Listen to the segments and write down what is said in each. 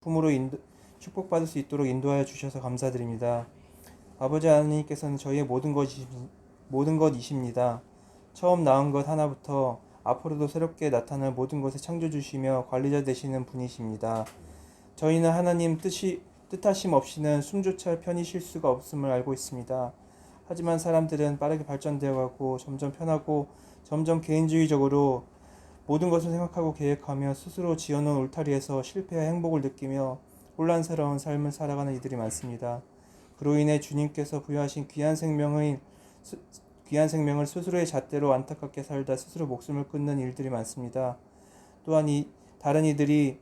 품으로 축복받을 수 있도록 인도하여 주셔서 감사드립니다. 아버지 하나님께서는 저희의 모든 것이십니다. 처음 낳은 것 하나부터 앞으로도 새롭게 나타날 모든 것의 창조주시며 관리자 되시는 분이십니다. 저희는 하나님 뜻하심 없이는 숨조차 편히 쉴 수가 없음을 알고 있습니다. 하지만 사람들은 빠르게 발전되어 가고 점점 편하고 점점 개인주의적으로 모든 것을 생각하고 계획하며 스스로 지어놓은 울타리에서 실패와 행복을 느끼며 혼란스러운 삶을 살아가는 이들이 많습니다. 그로 인해 주님께서 부여하신 귀한 생명을 스스로의 잣대로 안타깝게 살다 스스로 목숨을 끊는 일들이 많습니다. 또한 다른 이들의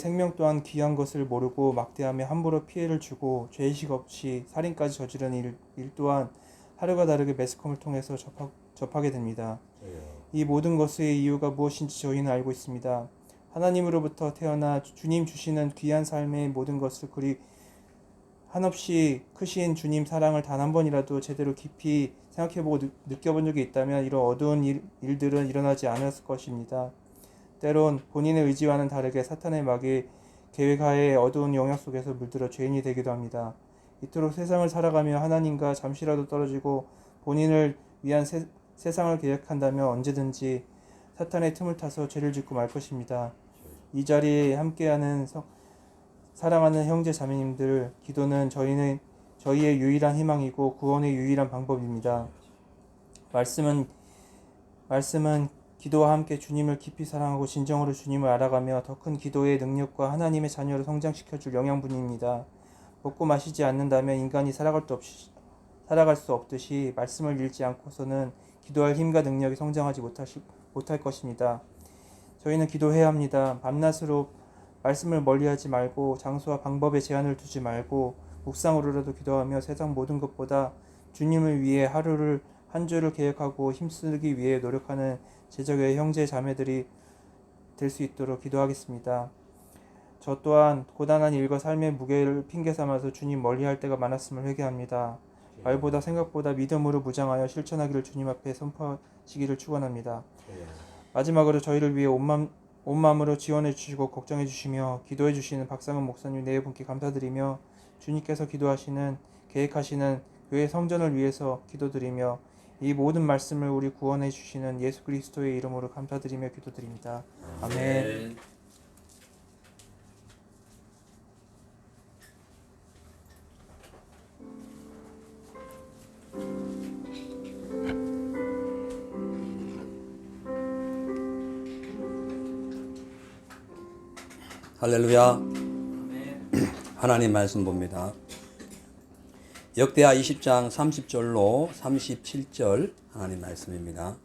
생명 또한 귀한 것을 모르고 막대하며 함부로 피해를 주고 죄의식 없이 살인까지 저지르는 일 또한 하루가 다르게 매스컴을 통해서 접하게 됩니다. 이 모든 것의 이유가 무엇인지 저희는 알고 있습니다. 하나님으로부터 태어나 주님 주시는 귀한 삶의 모든 것을 그리 한없이 크신 주님 사랑을 단 한 번이라도 제대로 깊이 생각해보고 느껴본 적이 있다면 이런 어두운 일들은 일어나지 않았을 것입니다. 때론 본인의 의지와는 다르게 사탄의 마귀 계획하에 어두운 영역 속에서 물들어 죄인이 되기도 합니다. 이토록 세상을 살아가며 하나님과 잠시라도 떨어지고 본인을 위한 세상을 계획한다면 언제든지 사탄의 틈을 타서 죄를 짓고 말 것입니다. 이 자리에 함께하는 사랑하는 형제 자매님들, 기도는 저희의 유일한 희망이고 구원의 유일한 방법입니다. 말씀은 기도와 함께 주님을 깊이 사랑하고 진정으로 주님을 알아가며 더 큰 기도의 능력과 하나님의 자녀로 성장시켜줄 영양분입니다. 먹고 마시지 않는다면 인간이 살아갈 수 없듯이 말씀을 읽지 않고서는 기도할 힘과 능력이 성장하지 못할 것입니다. 저희는 기도해야 합니다. 밤낮으로 말씀을 멀리하지 말고 장소와 방법에 제한을 두지 말고 묵상으로라도 기도하며 세상 모든 것보다 주님을 위해 한 주를 계획하고 힘쓰기 위해 노력하는 제자교회 형제 자매들이 될 수 있도록 기도하겠습니다. 저 또한 고단한 일과 삶의 무게를 핑계 삼아서 주님 멀리할 때가 많았음을 회개합니다. 말보다 생각보다 믿음으로 무장하여 실천하기를 주님 앞에 선포하시기를 축원합니다. 마지막으로 저희를 위해 온 마음으로 지원해 주시고 걱정해 주시며 기도해 주시는 박상은 목사님 네 분께 감사드리며 주님께서 계획하시는 교회 성전을 위해서 기도드리며 이 모든 말씀을 우리 구원해 주시는 예수 그리스도의 이름으로 감사드리며 기도드립니다. 아멘. 할렐루야. 하나님 말씀 봅니다. 역대하 20장 30절로 37절 하나님 말씀입니다.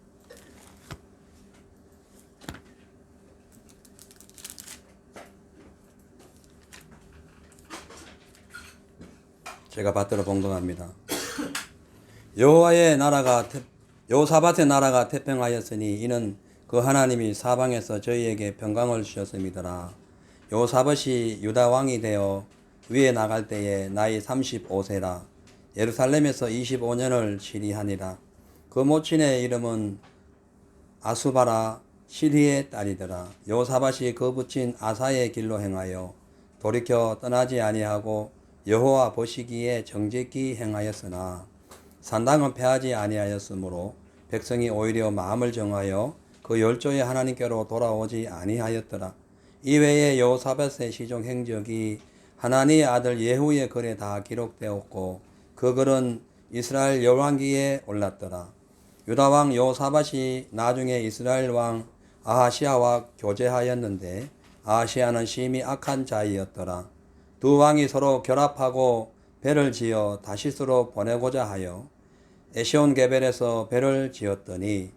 제가 받들어 봉독합니다. 여호사밧의 나라가 태평하였으니 이는 그 하나님이 사방에서 저희에게 평강을 주셨음이더라. 여호사밧이 유다 왕이 되어 위에 나갈 때에 나이 35세라. 예루살렘에서 25년을 치리하니라. 그 모친의 이름은 아수바라 실히의 딸이더라. 여호사밧이 그 부친 아사의 길로 행하여 돌이켜 떠나지 아니하고 여호와 보시기에 정직히 행하였으나 산당은 패하지 아니하였으므로 백성이 오히려 마음을 정하여 그 열조의 하나님께로 돌아오지 아니하였더라. 이외에 여호사밧의 시종 행적이 하나니의 아들 예후의 글에 다 기록되었고 그 글은 이스라엘 열왕기에 올랐더라. 유다왕 여호사밧이 나중에 이스라엘 왕 아하시아와 교제하였는데 아하시아는 심히 악한 자이었더라. 두 왕이 서로 결합하고 배를 지어 다시스로 보내고자 하여 에시온 게벨에서 배를 지었더니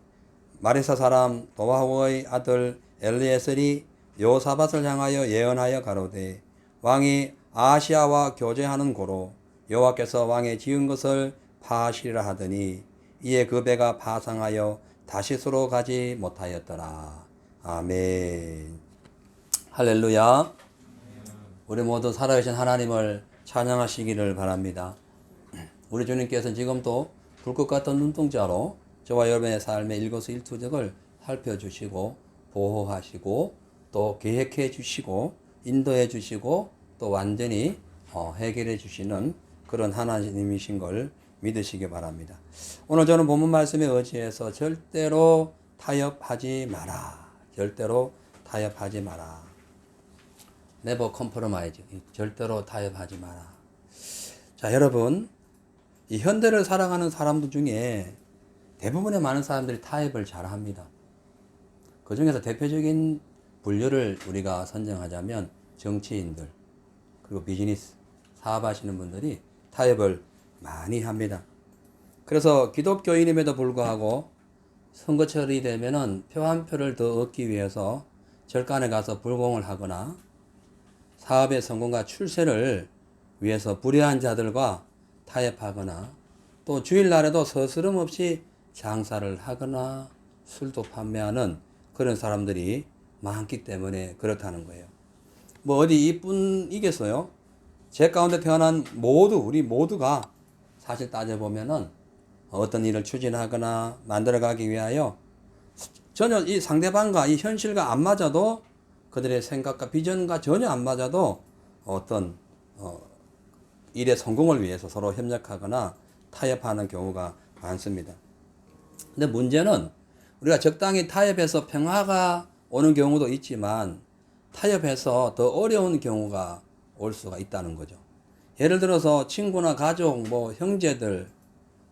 마레사 사람 도하우의 아들 엘리에셀이 여호사밧을 향하여 예언하여 가로되 왕이 아하시아와 교제하는 고로 여호와께서 왕의 지은 것을 파하시리라 하더니 이에 그 배가 파상하여 다시스로 가지 못하였더라. 아멘. 할렐루야. 우리 모두 살아계신 하나님을 찬양하시기를 바랍니다. 우리 주님께서는 지금도 불꽃 같은 눈동자로 저와 여러분의 삶의 일거수일투족을 살펴주시고 보호하시고 또 계획해 주시고 인도해 주시고 또 완전히 해결해 주시는 그런 하나님이신 걸 믿으시기 바랍니다. 오늘 저는 본문 말씀에 의지해서 절대로 타협하지 마라. 절대로 타협하지 마라. Never compromise. 절대로 타협하지 마라. 자, 여러분, 이 현대를 살아가는 사람들 중에 대부분의 많은 사람들이 타협을 잘 합니다. 그 중에서 대표적인 분류를 우리가 선정하자면 정치인들, 그리고 비즈니스, 사업하시는 분들이 타협을 많이 합니다. 그래서 기독교인임에도 불구하고 선거철이 되면은 표 한 표를 더 얻기 위해서 절간에 가서 불공을 하거나 사업의 성공과 출세를 위해서 불의한 자들과 타협하거나 또 주일날에도 서스름없이 장사를 하거나 술도 판매하는 그런 사람들이 많기 때문에 그렇다는 거예요. 뭐 어디 이뿐이겠어요? 제 가운데 태어난 우리 모두가 사실 따져보면은 어떤 일을 추진하거나 만들어가기 위하여 전혀 이 상대방과 이 현실과 안 맞아도 그들의 생각과 비전과 전혀 안 맞아도 어떤 일의 성공을 위해서 서로 협력하거나 타협하는 경우가 많습니다. 근데 문제는 우리가 적당히 타협해서 평화가 오는 경우도 있지만 타협해서 더 어려운 경우가 올 수가 있다는 거죠. 예를 들어서 친구나 가족, 뭐 형제들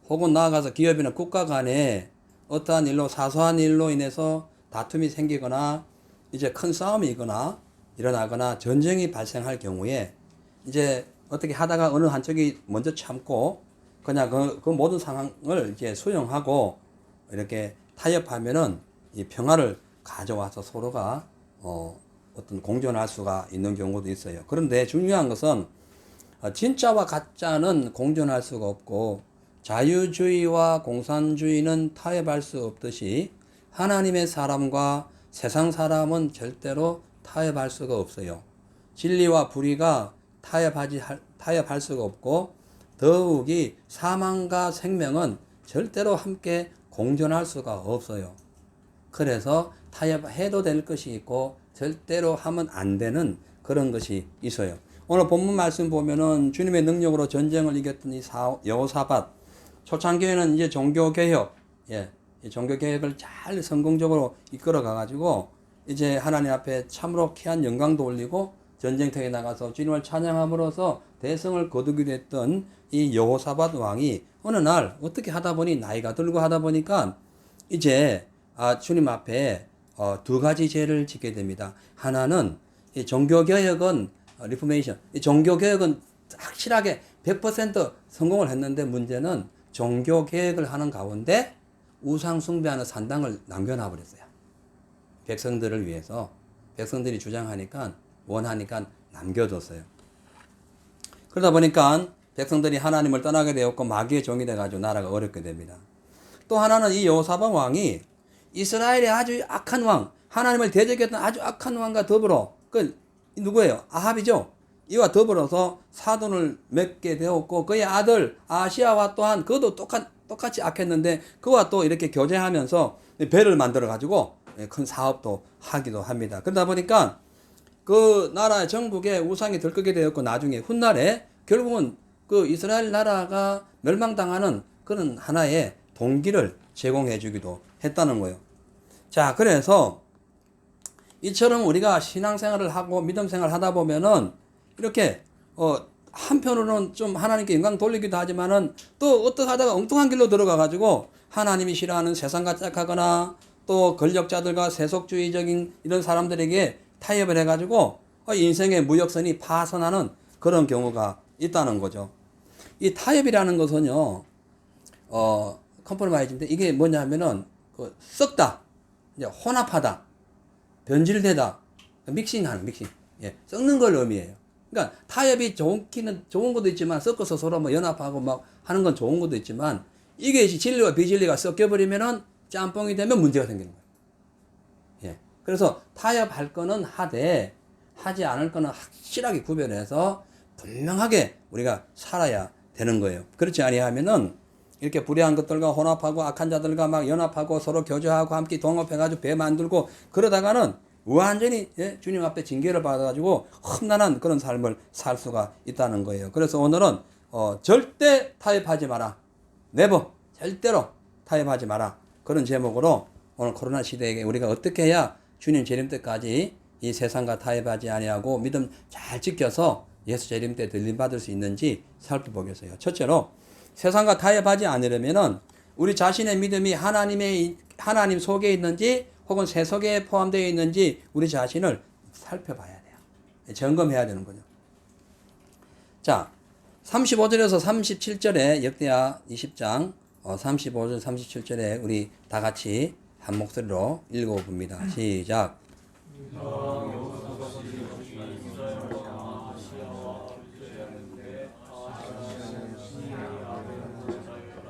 혹은 나아가서 기업이나 국가 간에 어떠한 일로 사소한 일로 인해서 다툼이 생기거나 이제 큰 싸움이 일어나거나 전쟁이 발생할 경우에 이제 어떻게 하다가 어느 한쪽이 먼저 참고 그냥 그 모든 상황을 이제 수용하고 이렇게 타협하면은 이 평화를 가져와서 서로가 어떤 공존할 수가 있는 경우도 있어요. 그런데 중요한 것은 진짜와 가짜는 공존할 수가 없고 자유주의와 공산주의는 타협할 수 없듯이 하나님의 사람과 세상 사람은 절대로 타협할 수가 없어요. 진리와 불의가 타협할 수가 없고 더욱이 사망과 생명은 절대로 함께 공존할 수가 없어요. 그래서 타협해도 될 것이 있고 절대로 하면 안 되는 그런 것이 있어요. 오늘 본문 말씀 보면은 주님의 능력으로 전쟁을 이겼던 이 여호사밧 초창기에는 이제 종교개혁, 이 종교개혁을 잘 성공적으로 이끌어 가가지고 이제 하나님 앞에 참으로 귀한 영광도 올리고 전쟁터에 나가서 주님을 찬양함으로써 대성을 거두기도 했던 이 여호사밧 왕이 어느 날 어떻게 하다 보니 나이가 들고 하다 보니까 이제 주님 앞에 두 가지 죄를 짓게 됩니다. 하나는 이 종교개혁은 리포메이션, 이 종교개혁은 확실하게 100% 성공을 했는데 문제는 종교개혁을 하는 가운데 우상 숭배하는 산당을 남겨놔 버렸어요. 백성들을 위해서 백성들이 원하니까 남겨뒀어요. 그러다 보니까 백성들이 하나님을 떠나게 되었고 마귀의 종이 돼가지고 나라가 어렵게 됩니다. 또 하나는 이 여호사밧 왕이 이스라엘의 아주 악한 왕, 하나님을 대적했던 아주 악한 왕과 더불어 누구예요? 아합이죠. 이와 더불어서 사돈을 맺게 되었고 그의 아들 아시야와 또한 그도 똑같이 악했는데 그와 또 이렇게 교제하면서 배를 만들어 가지고 큰 사업도 하기도 합니다. 그러다 보니까 그 나라의 전국에 우상이 들끓게 되었고 나중에 훗날에 결국은 그 이스라엘 나라가 멸망당하는 그런 하나의 동기를 제공해 주기도 했다는 거예요. 자, 그래서 이처럼 우리가 신앙생활을 하고 믿음생활을 하다 보면은 이렇게 한편으로는 좀 하나님께 영광 돌리기도 하지만은 또 어떻게 하다가 엉뚱한 길로 들어가 가지고 하나님이 싫어하는 세상과 짝하거나 또 권력자들과 세속주의적인 이런 사람들에게 타협을 해 가지고 인생의 무역선이 파선하는 그런 경우가 있다는 거죠. 이 타협이라는 것은요, 컴프로마이즈인데 이게 뭐냐면은 썩다, 이제 혼합하다, 변질되다, 믹싱하는 믹싱, 썩는 걸 의미해요. 그러니까 타협이 좋은 것도 있지만 섞어서 서로 뭐 연합하고 막 하는 건 좋은 것도 있지만 이게 진리와 비진리가 섞여버리면은 짬뽕이 되면 문제가 생기는 거예요. 그래서 타협할 거는 하되 하지 않을 거는 확실하게 구별해서 분명하게 우리가 살아야 되는 거예요. 그렇지 아니하면은 이렇게 불의한 것들과 혼합하고 악한 자들과 막 연합하고 서로 교제하고 함께 동업해가지고 배 만들고 그러다가는 완전히 주님 앞에 징계를 받아가지고 험난한 그런 삶을 살 수가 있다는 거예요. 그래서 오늘은 절대 타협하지 마라. 네버 절대로 타협하지 마라. 그런 제목으로 오늘 코로나 시대에 우리가 어떻게 해야 주님 재림 때까지 이 세상과 타협하지 아니하고 믿음 잘 지켜서 예수 재림 때 들림 받을 수 있는지 살펴보겠어요. 첫째로 세상과 타협하지 않으려면은 우리 자신의 믿음이 하나님 속에 있는지 혹은 세속에 포함되어 있는지 우리 자신을 살펴봐야 돼요. 점검해야 되는 거죠. 자, 35절에서 37절에 역대하 20장 35절 37절에 우리 다 같이 한 목소리로 읽어봅니다. 시작.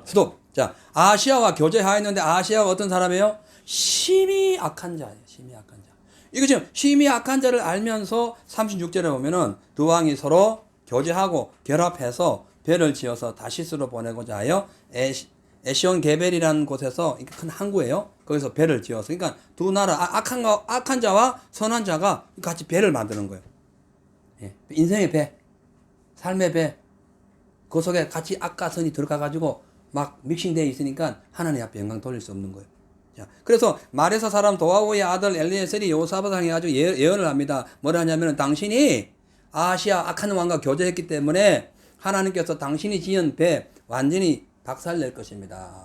스톱. 자, 아시아와 교제하였는데 아시아가 어떤 사람이에요? 심히 악한 자예요. 심히 악한 자. 이거 지금 심히 악한 자를 알면서 36절에 보면은 두 왕이 서로 교제하고 결합해서 배를 지어서 다시스로 보내고자 하여 에시온 게벨이라는 곳에서 큰 항구예요. 거기서 배를 지어서 그러니까 두 나라 악한 자와 선한 자가 같이 배를 만드는 거예요. 예. 인생의 배, 삶의 배. 그 속에 같이 악과 선이 들어가 가지고 막 믹싱되어 있으니까 하나님 앞에 영광 돌릴 수 없는 거예요. 자, 그래서 마레사 사람 도하고의 아들 엘리에셀이 여호사밧을 향해 가지고 예언을 합니다. 뭐라 하냐면은 당신이 아시아 악한 왕과 교제했기 때문에 하나님께서 당신이 지은 배 완전히 박살낼 것입니다.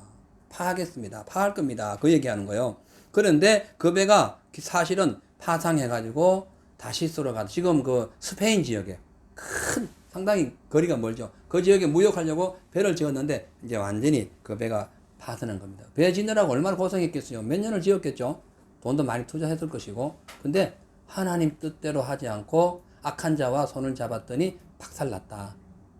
파하겠습니다. 파할 겁니다. 그 얘기하는 거예요. 그런데 그 배가 사실은 파상해가지고 다시스로 가서 지금 그 스페인 지역에 상당히 거리가 멀죠. 그 지역에 무역하려고 배를 지었는데 이제 완전히 그 배가 파산한 겁니다. 배 짓느라고 얼마나 고생했겠어요. 몇 년을 지었겠죠. 돈도 많이 투자했을 것이고. 근데 하나님 뜻대로 하지 않고 악한 자와 손을 잡았더니 박살났다.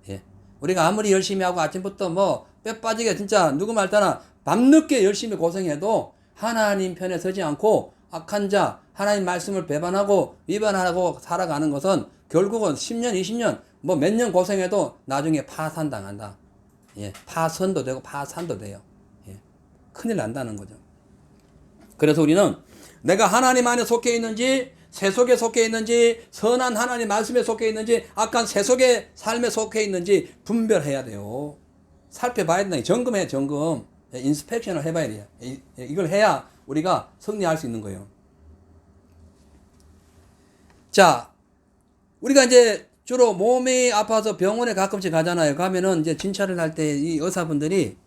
예. 우리가 아무리 열심히 하고 아침부터 뭐 뼈 빠지게 진짜 누구 말따나 밤늦게 열심히 고생해도 하나님 편에 서지 않고 악한 자, 하나님 말씀을 배반하고 위반하고 살아가는 것은 결국은 10년, 20년, 뭐 몇 년 고생해도 나중에 파산당한다. 예. 파선도 되고 파산도 돼요. 예. 큰일 난다는 거죠. 그래서 우리는 내가 하나님 안에 속해 있는지 세속에 속해 있는지 선한 하나님 말씀에 속해 있는지 악한 세속의 삶에 속해 있는지 분별해야 돼요. 살펴봐야 된다. 점검해, 점검. 인스펙션을 해봐야 돼요. 이걸 해야 우리가 승리할 수 있는 거예요. 자, 우리가 이제 주로 몸이 아파서 병원에 가끔씩 가잖아요. 가면은 이제 진찰을 할 때 이 의사분들이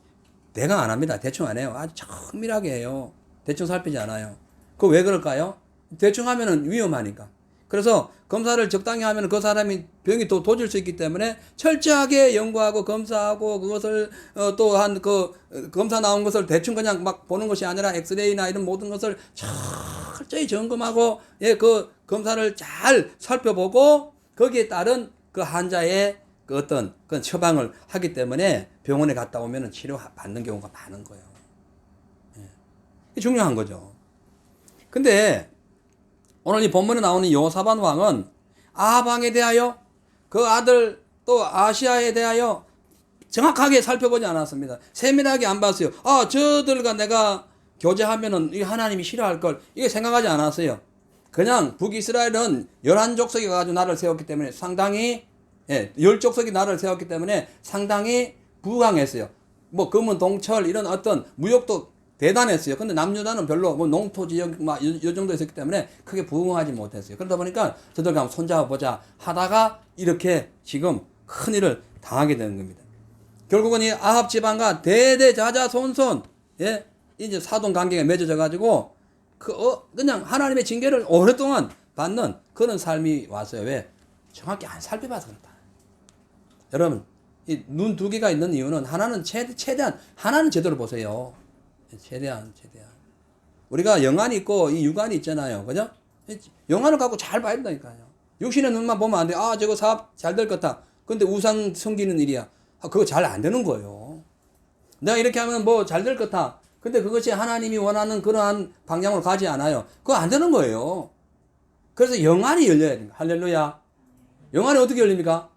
대강 안 합니다. 대충 안 해요. 아주 정밀하게 해요. 대충 살피지 않아요. 그거 왜 그럴까요? 대충 하면은 위험하니까. 그래서 검사를 적당히 하면 그 사람이 병이 또 도질 수 있기 때문에 철저하게 연구하고 검사하고 그것을 또한 그 검사 나온 것을 대충 그냥 막 보는 것이 아니라 엑스레이나 이런 모든 것을 철저히 점검하고 예, 그 검사를 잘 살펴보고 거기에 따른 그 환자의 그 어떤 그 처방을 하기 때문에 병원에 갔다 오면은 치료 받는 경우가 많은 거예요. 예. 이게 중요한 거죠. 근데 오늘 이 본문에 나오는 여호사밧 왕은 아합 왕에 대하여 그 아들 또 아시아에 대하여 정확하게 살펴보지 않았습니다. 세밀하게 안 봤어요. 아, 저들과 내가 교제하면은 이 하나님이 싫어할 걸 이게 생각하지 않았어요. 그냥 북이스라엘은 11족속이 가지고 나라를 세웠기 때문에 상당히 10족속이 나라를 세웠기 때문에 상당히 부강했어요. 뭐 금은 동철 이런 어떤 무역도 대단했어요. 근데 남유다는 별로 뭐 농토 지역 막 요 정도 있었기 때문에 크게 부흥하지 못했어요. 그러다 보니까 저들 한번 손잡아보자 하다가 이렇게 지금 큰일을 당하게 되는 겁니다. 결국은 이 아합 지방과 대대자자손손 예? 이제 사돈 관계가 맺어져 가지고 그냥 하나님의 징계를 오랫동안 받는 그런 삶이 왔어요. 왜? 정확히 안 살펴봐서 그렇다. 여러분, 이 눈 두 개가 있는 이유는 하나는 최대한 하나는 제대로 보세요. 최대한. 우리가 영안이 있고 이 육안이 있잖아요. 그죠? 영안을 갖고 잘 봐야 된다니까요. 육신의 눈만 보면 안 돼. 아, 저거 사업 잘 될 것 같아. 근데 우상 섬기는 일이야. 아, 그거 잘 안 되는 거예요. 내가 이렇게 하면 뭐 잘 될 것 같아. 근데 그것이 하나님이 원하는 그러한 방향으로 가지 않아요. 그거 안 되는 거예요. 그래서 영안이 열려야 됩니다. 할렐루야. 영안이 어떻게 열립니까?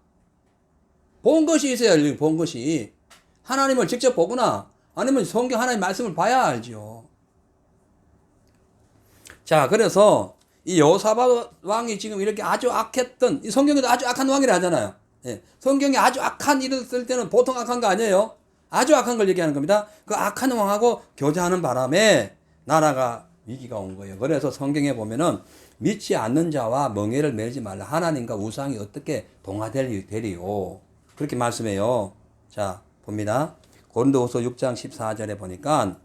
본 것이 있어야 열려요. 본 것이. 하나님을 직접 보거나 아니면 성경 하나님 말씀을 봐야 알죠. 자, 그래서 이 여호사밧 왕이 지금 이렇게 아주 악했던, 이 성경에도 아주 악한 왕이라 하잖아요. 예. 성경에 아주 악한 일을 쓸 때는 보통 악한 거 아니에요. 아주 악한 걸 얘기하는 겁니다. 그 악한 왕하고 교제하는 바람에 나라가 위기가 온 거예요. 그래서 성경에 보면은 믿지 않는 자와 멍에를 매지 말라. 하나님과 우상이 어떻게 동화되리요. 그렇게 말씀해요. 자, 봅니다. 고린도후서 6장 14절에 보니까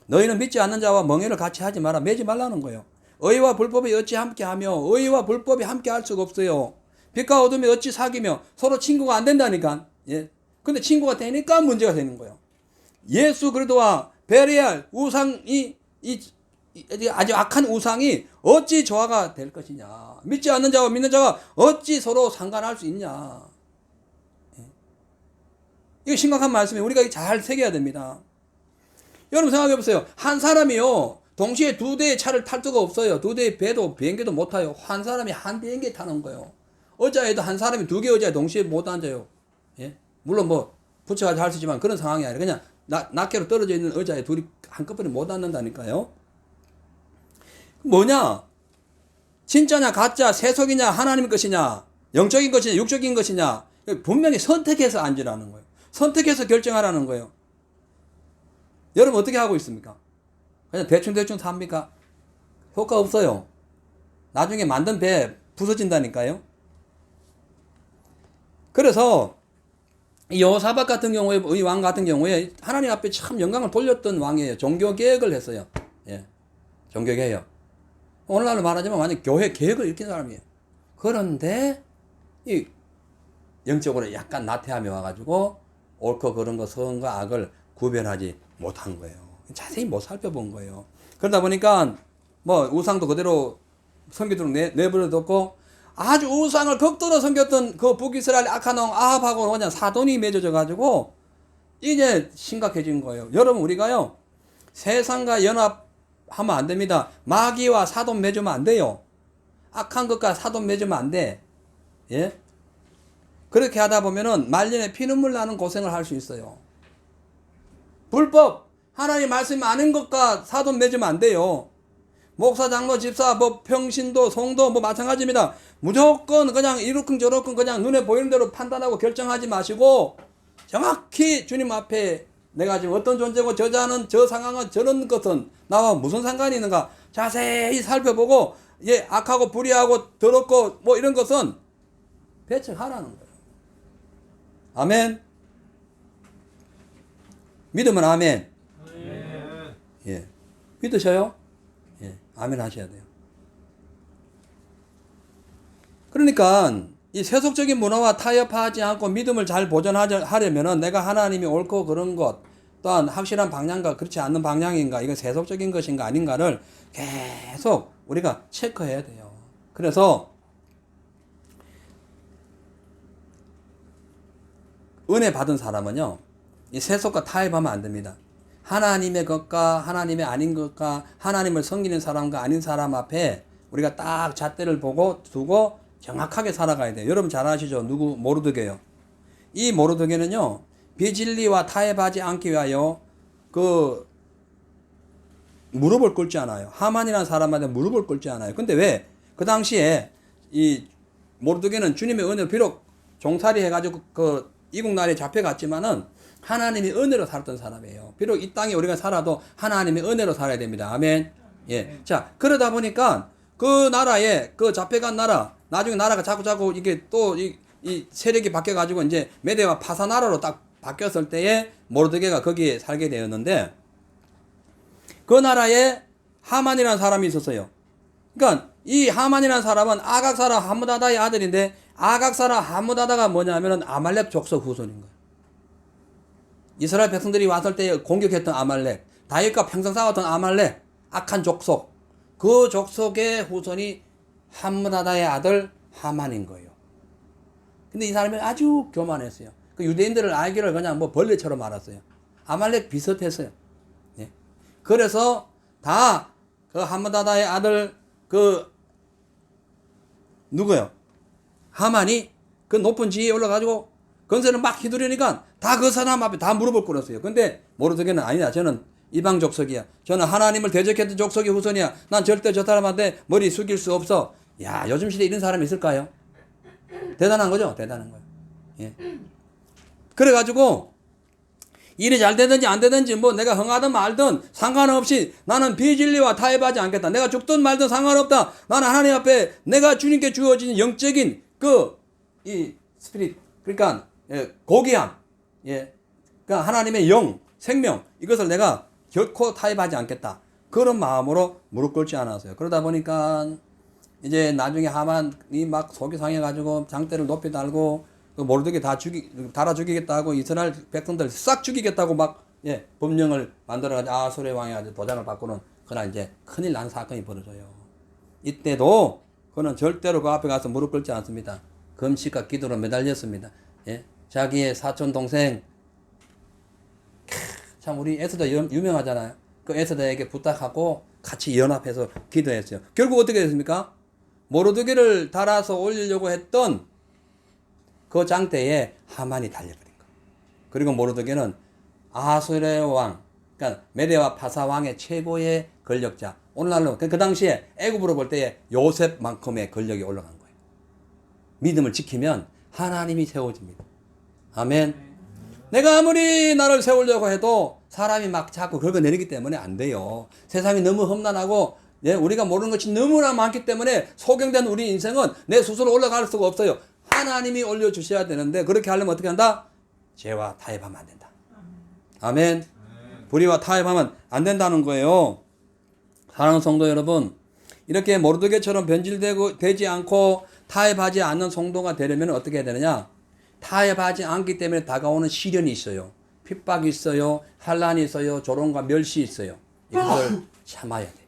너희는 믿지 않는 자와 멍에를 같이 하지 마라. 매지 말라는 거예요. 의와 불법이 어찌 함께하며 의와 불법이 함께할 수가 없어요. 빛과 어둠이 어찌 사귀며 서로 친구가 안 된다니까. 예. 근데 친구가 되니까 문제가 되는 거예요. 예수 그리스도와 베리알 우상이 아주 악한 우상이 어찌 조화가 될 것이냐. 믿지 않는 자와 믿는 자가 어찌 서로 상관할 수 있냐. 예. 이거 심각한 말씀이에요. 우리가 잘 새겨야 됩니다. 여러분 생각해 보세요. 한 사람이요 동시에 두 대의 차를 탈 수가 없어요. 두 대의 배도 비행기도 못 타요. 한 사람이 한 비행기에 타는 거예요. 의자에도 한 사람이 두 개 의자에 동시에 못 앉아요. 예? 물론 뭐 붙여가지고 할 수 있지만 그런 상황이 아니라 그냥 낱개로 떨어져 있는 의자에 둘이 한꺼번에 못 앉는다니까요. 뭐냐? 진짜냐 가짜, 세속이냐 하나님 것이냐, 영적인 것이냐 육적인 것이냐, 분명히 선택해서 앉으라는 거예요. 선택해서 결정하라는 거예요. 여러분 어떻게 하고 있습니까? 그냥 대충 삽니까? 효과 없어요. 나중에 만든 배 부서진다니까요. 그래서 이 여호사밧 같은 경우에, 이 왕 같은 경우에 하나님 앞에 참 영광을 돌렸던 왕이에요. 종교 개혁을 했어요. 예, 종교 개혁. 오늘날로 말하자면 완전 교회 개혁을 일으킨 사람이에요. 그런데 이 영적으로 약간 나태함이 와가지고 옳고 그른 거, 선과 악을 구별하지 못한 거예요. 자세히 못 살펴본 거예요. 그러다 보니까 뭐 우상도 그대로 섬기도록 내버려뒀고, 아주 우상을 극도로 섬겼던 그 북이스라엘 악한 왕 아합하고 그냥 사돈이 맺어져 가지고 이제 심각해진 거예요. 여러분 우리가요 세상과 연합하면 안 됩니다. 마귀와 사돈 맺으면 안 돼요. 악한 것과 사돈 맺으면 안 돼. 예? 그렇게 하다 보면은 말년에 피눈물 나는 고생을 할 수 있어요. 불법 하나님 말씀이 아닌 것과 사돈 맺으면 안 돼요. 목사, 장로, 집사, 뭐 평신도, 성도 뭐 마찬가지입니다. 무조건 그냥 이러쿵저러쿵 그냥 눈에 보이는 대로 판단하고 결정하지 마시고 정확히 주님 앞에 내가 지금 어떤 존재고 저자는 저 상황은 저런 것은 나와 무슨 상관이 있는가 자세히 살펴보고, 예, 악하고 불의하고 더럽고 뭐 이런 것은 배척하라는 거예요. 아멘. 믿으면 아멘. 예. 믿으셔요? 예. 아멘 하셔야 돼요. 그러니까 이 세속적인 문화와 타협하지 않고 믿음을 잘 보존하려면은 내가 하나님이 옳고 그런 것, 또한 확실한 방향과 그렇지 않는 방향인가, 이건 세속적인 것인가 아닌가를 계속 우리가 체크해야 돼요. 그래서 은혜 받은 사람은요, 이 세속과 타협하면 안 됩니다. 하나님의 것과 하나님의 아닌 것과 하나님을 섬기는 사람과 아닌 사람 앞에 우리가 딱 잣대를 보고 두고 정확하게 살아가야 돼요. 여러분 잘 아시죠? 누구? 모르드게요. 이 모르드게는요, 비진리와 타협하지 않기 위하여 그 무릎을 꿇지 않아요. 하만이라는 사람한테 무릎을 꿇지 않아요. 근데 왜? 그 당시에 이 모르드게는 주님의 은혜로 비록 종살이 해가지고 그 이국 나라에 잡혀갔지만은 하나님의 은혜로 살았던 사람이에요. 비록 이 땅에 우리가 살아도 하나님의 은혜로 살아야 됩니다. 아멘. 예. 자, 그러다 보니까 그 나라에, 그 잡혀간 나라, 나중에 나라가 자꾸 이게 또 이 세력이 바뀌어가지고 이제 메대와 파사 나라로 딱 바뀌었을 때에 모르드게가 거기에 살게 되었는데, 그 나라에 하만이라는 사람이 있었어요. 그러니까 이 하만이라는 사람은 아각사라 하무다다의 아들인데, 아각사라 하무다다가 뭐냐면은 아말렉 족속 후손인 거예요. 이스라엘 백성들이 왔을 때 공격했던 아말렉, 다윗과 평생 싸웠던 아말렉, 악한 족속, 그 족속의 후손이 하무다다의 아들 하만인 거예요. 근데 이 사람이 아주 교만했어요. 그 유대인들을 알기를 그냥 뭐 벌레처럼 알았어요. 아말렉 비슷했어요. 예. 그래서 다 그 하무다다의 아들 그 누구요? 하만이 그 높은 지위에 올라가지고 건세를 막 휘두르니까 다 그 사람 앞에 다 무릎을 꿇었어요. 근데 모르드게는 아니다. 저는 이방 족속이야. 저는 하나님을 대적했던 족속이 후손이야. 난 절대 저 사람한테 머리 숙일 수 없어. 야, 요즘 시대에 이런 사람이 있을까요? 대단한 거죠? 대단한 거예요. 예. 그래가지고 일이 잘 되든지 안 되든지 뭐 내가 흥하든 말든 상관없이 나는 비진리와 타협하지 않겠다. 내가 죽든 말든 상관없다. 나는 하나님 앞에 내가 주님께 주어진 영적인 이 스피릿, 그러니까 고귀함, 그러니까 하나님의 영, 생명, 이것을 내가 결코 타협하지 않겠다. 그런 마음으로 무릎 꿇지 않았어요. 그러다 보니까 이제 나중에 하만이 막 속이 상해가지고 장대를 높이 달고 모르드게 달아 죽이겠다고 이스라엘 백성들 싹 죽이겠다고 막 법령을 만들어가지고 아수르의 왕이 아주 도장을 바꾸는 그날 이제 큰일 난 사건이 벌어져요. 이때도 그는 절대로 그 앞에 가서 무릎 꿇지 않습니다. 금식과 기도로 매달렸습니다. 자기의 사촌 동생 참 우리 에스더 유명하잖아요. 그 에스더에게 부탁하고 같이 연합해서 기도했어요. 결국 어떻게 됐습니까? 모르드게를 달아서 올리려고 했던 그 장대에 하만이 달려버린 거예요. 그리고 모르드게는 아수르의 왕, 그러니까 메대와 파사 왕의 최고의 권력자. 오늘날로 그 당시에 애굽으로 볼 때에 요셉만큼의 권력이 올라간 거예요. 믿음을 지키면 하나님이 세워집니다. 아멘. 내가 아무리 나를 세우려고 해도 사람이 막 자꾸 긁어내리기 때문에 안 돼요. 세상이 너무 험난하고 우리가 모르는 것이 너무나 많기 때문에 소경된 우리 인생은 내 스스로 올라갈 수가 없어요. 하나님이 올려주셔야 되는데 그렇게 하려면 어떻게 한다? 죄와 타협하면 안 된다. 아멘. 불의와 타협하면 안 된다는 거예요. 사랑하는 성도 여러분, 이렇게 모르드게처럼 되지 않고 타협하지 않는 성도가 되려면 어떻게 해야 되느냐? 타협하지 않기 때문에 다가오는 시련이 있어요. 핍박이 있어요. 환란이 있어요. 조롱과 멸시 있어요. 이걸 참아야 돼.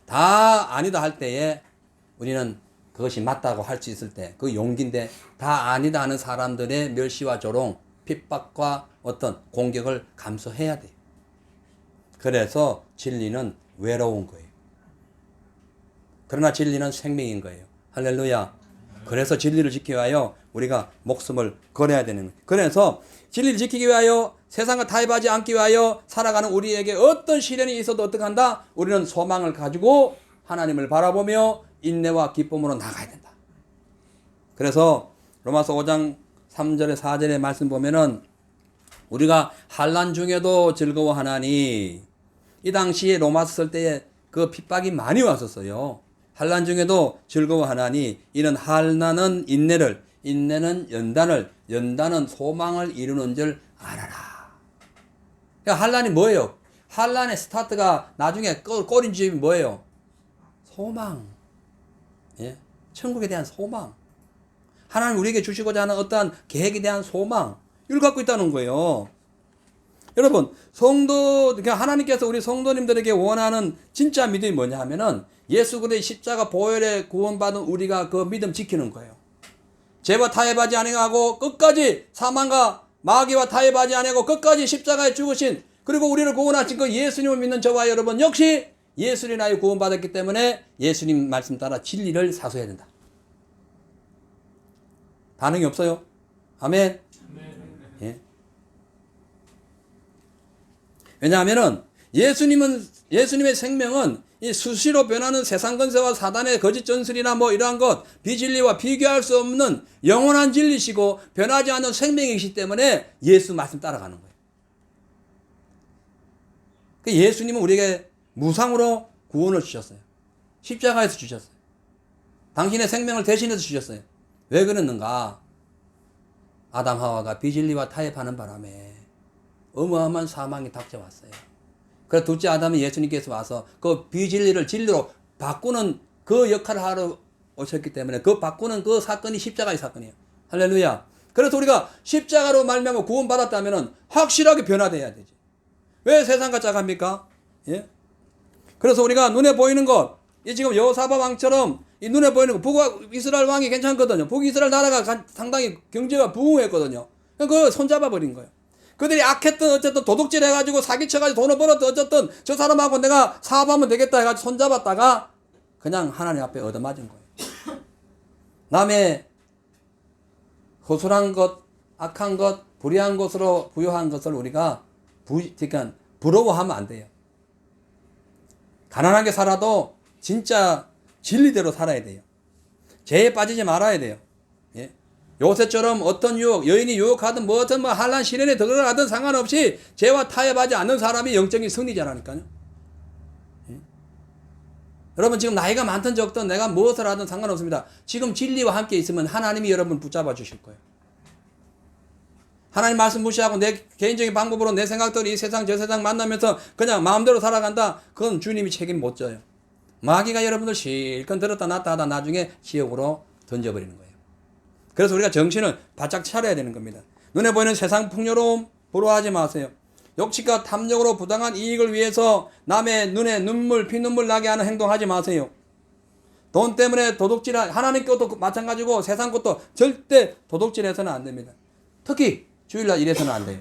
다 아니다 할 때에 우리는 그것이 맞다고 할 수 있을 때 그 용기인데 다 아니다 하는 사람들의 멸시와 조롱, 핍박과 어떤 공격을 감수해야 돼요. 그래서 진리는 외로운 거예요. 그러나 진리는 생명인 거예요. 할렐루야. 그래서 진리를 지키기 위하여 우리가 목숨을 걸어야 되는 거예요. 그래서 진리를 지키기 위하여 세상과 타협하지 않기 위하여 살아가는 우리에게 어떤 시련이 있어도 어떻게 한다? 우리는 소망을 가지고 하나님을 바라보며 인내와 기쁨으로 나가야 된다. 그래서 로마서 5장 3절에 4절의 말씀 보면은 우리가 환난 중에도 즐거워하나니, 이 당시에 로마서 쓸 때에 그 핍박이 많이 왔었어요. 환난 중에도 즐거워하나니 이는 환난은 인내를, 인내는 연단을, 연단은 소망을 이루는 줄 알아라. 그러니까 환난이 뭐예요? 환난의 스타트가 나중에 꼬린집이 뭐예요? 소망. 천국에 대한 소망. 하나님 우리에게 주시고자 하는 어떠한 계획에 대한 소망. 이걸 갖고 있다는 거예요. 여러분, 하나님께서 우리 성도님들에게 원하는 진짜 믿음이 뭐냐 하면은 예수 그리스도의 십자가 보혈에 구원받은 우리가 그 믿음 지키는 거예요. 죄와 타협하지 아니하고 끝까지 사망과 마귀와 타협하지 아니하고 끝까지 십자가에 죽으신, 그리고 우리를 구원하신 그 예수님을 믿는 저와 여러분 역시 예수님 나에 구원받았기 때문에 예수님 말씀 따라 진리를 사수해야 된다. 반응이 없어요? 아멘. 왜냐하면은 예수님의 생명은 이 수시로 변하는 세상 권세와 사단의 거짓 전술이나 뭐 이러한 것, 비진리와 비교할 수 없는 영원한 진리시고 변하지 않는 생명이시기 때문에 예수 말씀 따라가는 거예요. 예수님은 우리에게 무상으로 구원을 주셨어요. 십자가에서 주셨어요. 당신의 생명을 대신해서 주셨어요. 왜 그랬는가? 아담 하와가 비진리와 타협하는 바람에 어마어마한 사망이 닥쳐왔어요. 그래서 둘째 아담은 예수님께서 와서 그 비진리를 진리로 바꾸는 그 역할을 하러 오셨기 때문에 그 바꾸는 그 사건이 십자가의 사건이에요. 할렐루야. 그래서 우리가 십자가로 말미암아 구원받았다면 확실하게 변화돼야 되지. 왜 세상과 짝합니까? 그래서 우리가 눈에 보이는 것, 이 지금 여호사밧 왕처럼 이 눈에 보이는 것, 북이스라엘 왕이 괜찮거든요. 북이스라엘 나라가 상당히 경제가 부흥했거든요. 그거 손잡아 버린 거예요. 그들이 악했던 어쨌든 도둑질 해가지고 사기쳐가지고 돈을 벌었던 어쨌든 저 사람하고 내가 사업하면 되겠다 해가지고 손잡았다가 그냥 하나님 앞에 얻어맞은 거예요. 남의 허술한 것, 악한 것, 불의한 것으로 부여한 것을 우리가 그러니까 부러워하면 안 돼요. 가난하게 살아도 진짜 진리대로 살아야 돼요. 죄에 빠지지 말아야 돼요. 예? 요새처럼 어떤 유혹, 여인이 유혹하든 뭐 어떤 뭐 한란 시련에 들어가든 상관없이 죄와 타협하지 않는 사람이 영적인 승리자라니까요. 예? 여러분 지금 나이가 많든 적든 내가 무엇을 하든 상관없습니다. 지금 진리와 함께 있으면 하나님이 여러분 붙잡아 주실 거예요. 하나님 말씀 무시하고 내 개인적인 방법으로 내 생각들이 이 세상 저 세상 만나면서 그냥 마음대로 살아간다. 그건 주님이 책임 못 져요. 마귀가 여러분들 실컷 들었다 놨다 하다 나중에 지옥으로 던져버리는 거예요. 그래서 우리가 정신을 바짝 차려야 되는 겁니다. 눈에 보이는 세상 풍요로움 부러워하지 마세요. 욕심과 탐욕으로 부당한 이익을 위해서 남의 눈에 피눈물 나게 하는 행동하지 마세요. 돈 때문에 하나님 것도 마찬가지고 세상 것도 절대 도둑질해서는 안 됩니다. 특히 주일날 일해서는 안 돼요.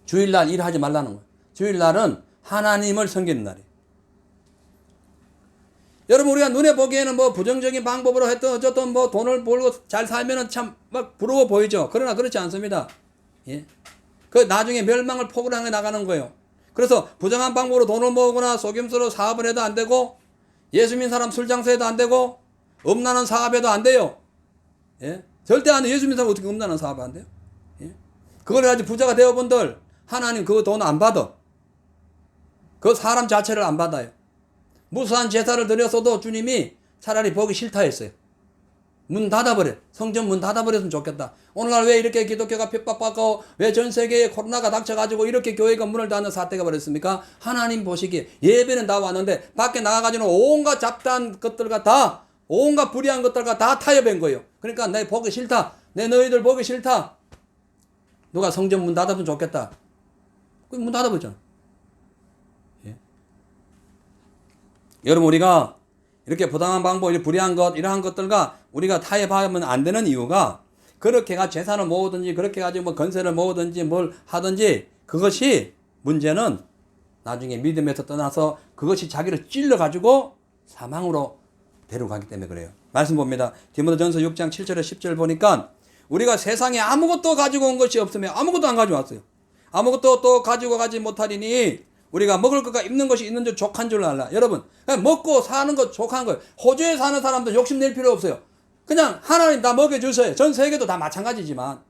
주일날 일하지 말라는 거예요. 주일날은 하나님을 섬기는 날이에요. 여러분 우리가 눈에 보기에는 뭐 부정적인 방법으로 했던 어쨌든 뭐 돈을 벌고 잘 살면은 참 막 부러워 보이죠. 그러나 그렇지 않습니다. 예. 그 나중에 멸망을 포괄해 나가는 거예요. 그래서 부정한 방법으로 돈을 모으거나 속임수로 사업을 해도 안 되고 예수 믿는 사람 술 장사해도 안 되고 음란한 사업해도 안 돼요. 예. 절대 안 돼요. 예수 믿는 사람 어떻게 음란한 사업 안 돼요? 예. 그걸 가지고 부자가 되어본들 하나님 그 돈 안 받아. 그 사람 자체를 안 받아요. 무수한 제사를 드렸어도 주님이 차라리 보기 싫다 했어요. 문 닫아버려. 성전 문 닫아버렸으면 좋겠다. 오늘날 왜 이렇게 기독교가 핍박받고 왜 전 세계에 코로나가 닥쳐가지고 이렇게 교회가 문을 닫는 사태가 벌어졌습니까? 하나님 보시기에 예배는 다 왔는데 밖에 나가가지고 온갖 잡다한 것들과 다 온갖 불의한 것들과 다 타협한 거예요. 그러니까 내 보기 싫다. 내 너희들 보기 싫다. 누가 성전 문 닫아보면 좋겠다. 그 문 닫아버렸잖아. 여러분 우리가 이렇게 부당한 방법, 불의한 것 이러한 것들과 우리가 타협하면 안 되는 이유가 그렇게가 재산을 모으든지 그렇게 가지고 뭐 건세를 모으든지 뭘 하든지 그것이 문제는 나중에 믿음에서 떠나서 그것이 자기를 찔러 가지고 사망으로 데려가기 때문에 그래요. 말씀 봅니다. 디모데전서 6장 7절에 10절 보니까 우리가 세상에 아무것도 가지고 온 것이 없으면 아무것도 안 가져왔어요. 아무것도 또 가지고 가지 못하리니 우리가 먹을 것과 입는 것이 있는 줄 족한 줄 알라. 여러분 그냥 먹고 사는 것 족한 거예요. 호주에 사는 사람도 욕심낼 필요 없어요. 그냥 하나님 다 먹여주세요. 전 세계도 다 마찬가지지만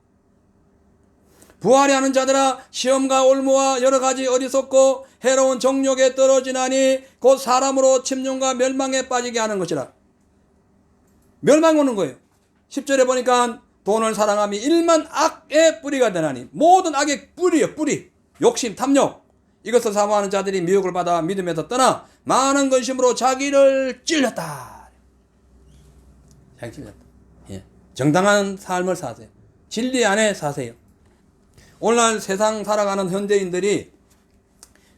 부활이 하는 자들아 시험과 올무와 여러 가지 어리석고 해로운 정욕에 떨어지나니 곧 사람으로 침륜과 멸망에 빠지게 하는 것이라. 멸망 오는 거예요. 10절에 보니까 돈을 사랑함이 일만 악의 뿌리가 되나니 모든 악의 뿌리예요. 뿌리. 욕심, 탐욕. 이것을 사모하는 자들이 미혹을 받아 믿음에서 떠나 많은 근심으로 자기를 찔렸다. 자기 찔렸다. 예. 정당한 삶을 사세요. 진리 안에 사세요. 오늘날 세상 살아가는 현대인들이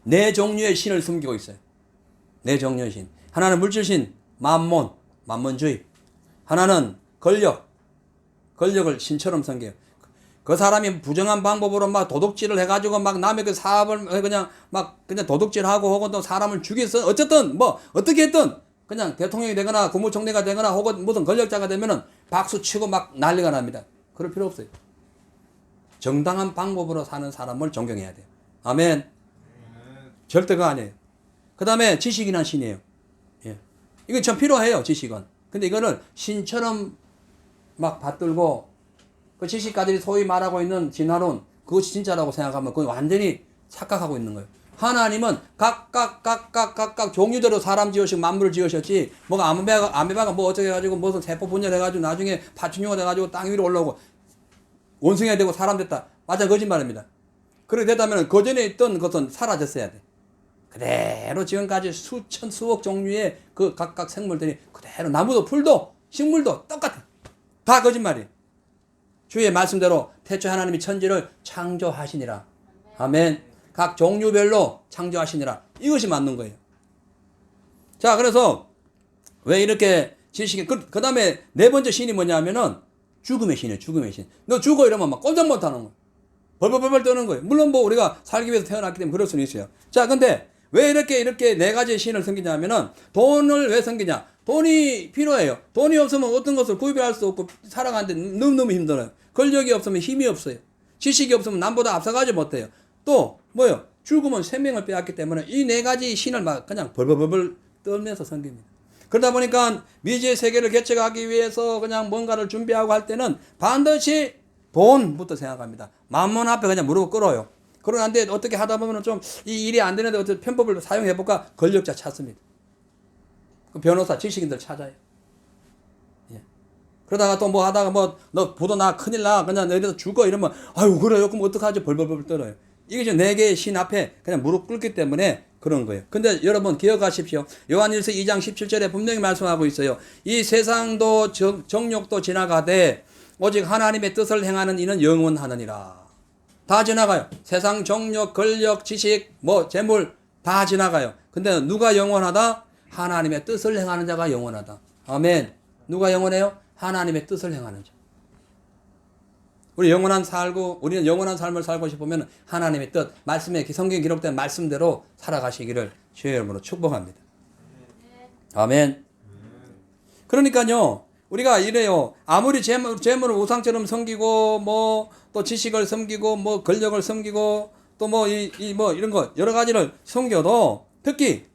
네 종류의 신을 숨기고 있어요. 네 종류의 신. 하나는 물질신, 만몬, 만몬주의. 하나는 권력을 신처럼 섬겨요. 그 사람이 부정한 방법으로 막 도둑질을 해가지고 막 남의 그 사업을 그냥 도둑질하고 혹은 또 사람을 죽였어. 어쨌든 뭐 어떻게 했든 그냥 대통령이 되거나 국무총리가 되거나 혹은 무슨 권력자가 되면은 박수 치고 막 난리가 납니다. 그럴 필요 없어요. 정당한 방법으로 사는 사람을 존경해야 돼요. 아멘. 절대 그거 아니에요. 그 다음에 지식이란 신이에요. 예. 이건 참 필요해요, 지식은. 근데 이거를 신처럼 막 받들고 그 지식가들이 소위 말하고 있는 진화론, 그것이 진짜라고 생각하면 그건 완전히 착각하고 있는 거예요. 하나님은 각각 종류대로 사람 지으시고 만물을 지으셨지, 뭐가 아메바가 뭐 어쩌게 해가지고 무슨 세포 분열해가지고 나중에 파충류가 돼가지고 땅 위로 올라오고 원숭이가 되고 사람 됐다. 맞아, 거짓말입니다. 그렇게 됐다면 그 전에 있던 것은 사라졌어야 돼. 그대로 지금까지 수억 종류의 그 각각 생물들이 그대로 나무도 풀도 식물도 똑같아. 다 거짓말이에요. 주의 말씀대로 태초에 하나님이 천지를 창조하시니라. 아멘. 각 종류별로 창조하시니라. 이것이 맞는 거예요. 자, 그래서 왜 이렇게 지식이 그 다음에 네 번째 신이 뭐냐면은 죽음의 신이에요. 죽음의 신. 너 죽어 이러면 막 꼼짝 못하는 거예요. 벌벌벌 떠는 거예요. 물론 뭐 우리가 살기 위해서 태어났기 때문에 그럴 수는 있어요. 자, 근데 왜 이렇게 네 가지의 신을 섬기냐면은 돈을 왜 섬기냐? 돈이 필요해요. 돈이 없으면 어떤 것을 구입할 수 없고 살아가는데 너무너무 힘들어요. 권력이 없으면 힘이 없어요. 지식이 없으면 남보다 앞서가지 못해요. 또 뭐요? 죽으면 생명을 빼앗기 때문에 이 네 가지 신을 막 그냥 벌벌벌 떨면서 섬깁니다. 그러다 보니까 미지의 세계를 개척하기 위해서 그냥 뭔가를 준비하고 할 때는 반드시 돈부터 생각합니다. 만몬 앞에 그냥 무릎을 꿇어요. 그러는데 어떻게 하다 보면 좀 이 일이 안 되는데 어떤 편법을 사용해볼까? 권력자 찾습니다. 변호사, 지식인들 찾아요. 예. 그러다가 또 뭐 하다가 뭐 너 보도 나 큰일 나 그냥 내려서 죽어 이러면 아유 그래요 그럼 어떡하지 벌벌벌 떨어요. 이게 지금 네 개의 신 앞에 그냥 무릎 꿇기 때문에 그런 거예요. 근데 여러분 기억하십시오. 요한일서 2장 17절에 분명히 말씀하고 있어요. 이 세상도 정욕도 지나가되 오직 하나님의 뜻을 행하는 이는 영원하느니라. 다 지나가요. 세상 정욕, 권력, 지식, 뭐 재물 다 지나가요. 근데 누가 영원하다? 하나님의 뜻을 행하는 자가 영원하다. 아멘. 누가 영원해요? 하나님의 뜻을 행하는 자. 우리는 영원한 삶을 살고 싶으면 하나님의 뜻, 말씀에 성경에 기록된 말씀대로 살아가시기를 주의 이름으로 축복합니다. 아멘. 그러니까요, 우리가 이래요. 아무리 재물을 우상처럼 섬기고, 뭐, 또 지식을 섬기고, 뭐, 권력을 섬기고, 또 뭐, 뭐, 이런 거, 여러 가지를 섬겨도, 특히,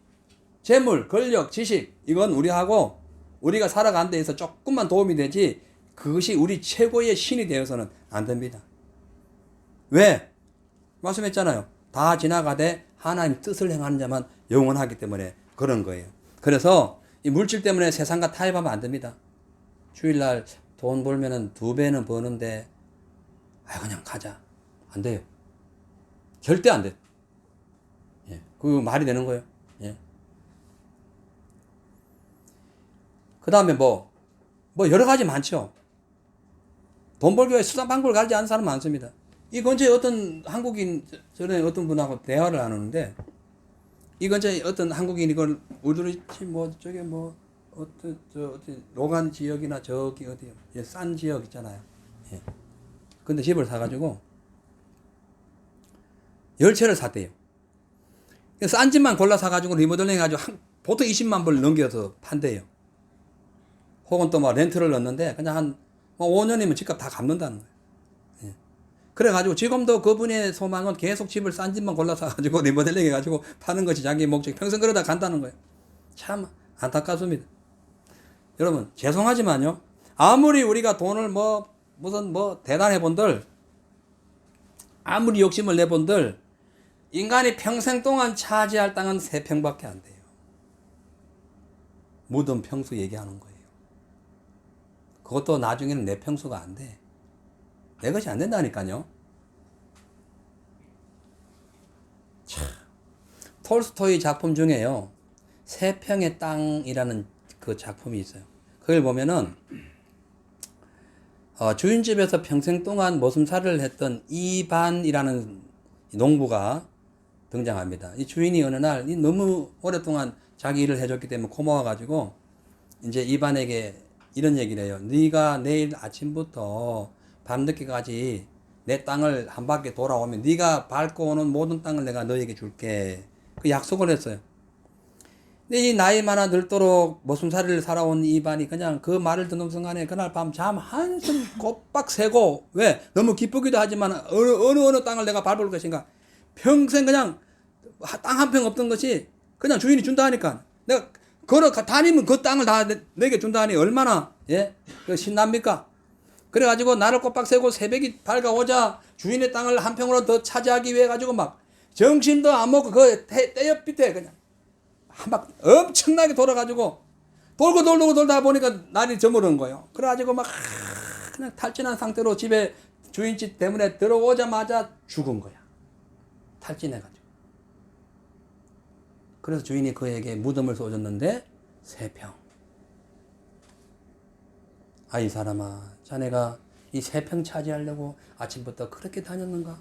재물, 권력, 지식, 이건 우리가 살아가는 데 있어서 조금만 도움이 되지, 그것이 우리 최고의 신이 되어서는 안 됩니다. 왜? 말씀했잖아요. 다 지나가되 하나님 뜻을 행하는 자만 영원하기 때문에 그런 거예요. 그래서 이 물질 때문에 세상과 타협하면 안 됩니다. 주일날 돈 벌면은 2배는 버는데 그냥 가자. 안 돼요. 절대 안 돼. 예. 그 말이 되는 거예요. 예. 그 다음에 뭐 여러 가지 많죠. 돈 벌기 위해 수단방법을 가지 않는 사람 많습니다. 이 근처에 어떤 한국인, 전에 어떤 분하고 대화를 나누는데, 이 근처에 어떤 한국인 이걸 우두르지 어떤 노간 지역이나 저기 어디요. 예, 싼 지역 있잖아요. 예. 근데 집을 사가지고 열채를 샀대요. 싼 집만 골라 사가지고 리모델링 해가지고 보통 20만 불 넘겨서 판대요. 혹은 또 막 렌트를 넣는데 그냥 한 5년이면 집값 다 갚는다는 거예요. 예. 그래가지고 지금도 그분의 소망은 계속 집을 싼 집만 골라 사가지고 리모델링 해가지고 파는 것이 자기 목적. 평생 그러다 간다는 거예요. 참 안타깝습니다. 여러분 죄송하지만요. 아무리 우리가 돈을 무슨 대단해 본들, 아무리 욕심을 내 본들, 인간이 평생 동안 차지할 땅은 3평밖에 안 돼요. 무덤 평수 얘기하는 거예요. 그것도 나중에는 내 평수가 안 돼. 내 것이 안 된다니까요. 참. 톨스토이 작품 중에요. 3평의 땅이라는 그 작품이 있어요. 그걸 보면은, 주인집에서 평생 동안 모슴살이를 했던 이반이라는 농부가 등장합니다. 이 주인이 어느 날 너무 오랫동안 자기 일을 해줬기 때문에 고마워가지고, 이제 이반에게 이런 얘기를 해요. 네가 내일 아침부터 밤늦게까지 내 땅을 한 바퀴 돌아오면 네가 밟고 오는 모든 땅을 내가 너에게 줄게. 그 약속을 했어요. 근데 이 나이 많아 늙도록 모순살이를 살아온 이반이 그냥 그 말을 듣는 순간에 그날 밤 잠 한숨 꼬박 새고, 왜? 너무 기쁘기도 하지만 어느 땅을 내가 밟을 것인가. 평생 그냥 땅 한 평 없던 것이 그냥 주인이 준다 하니까 내가 다니면 그 땅을 다 내게 준다니 얼마나, 예? 그 신납니까? 그래가지고 날을 꼬박 새고 새벽이 밝아오자 주인의 땅을 한 평으로 더 차지하기 위해 가지고 막 정신도 안 먹고 그 떼옆 밑에 그냥 막 엄청나게 돌아가지고 돌고 돌다 보니까 날이 저물은 거예요. 그래가지고 막 그냥 탈진한 상태로 집에 주인집 때문에 들어오자마자 죽은 거야. 탈진해가지고. 그래서 주인이 그에게 무덤을 쏘줬는데 3평. 이 사람아, 자네가 이 3평 차지하려고 아침부터 그렇게 다녔는가?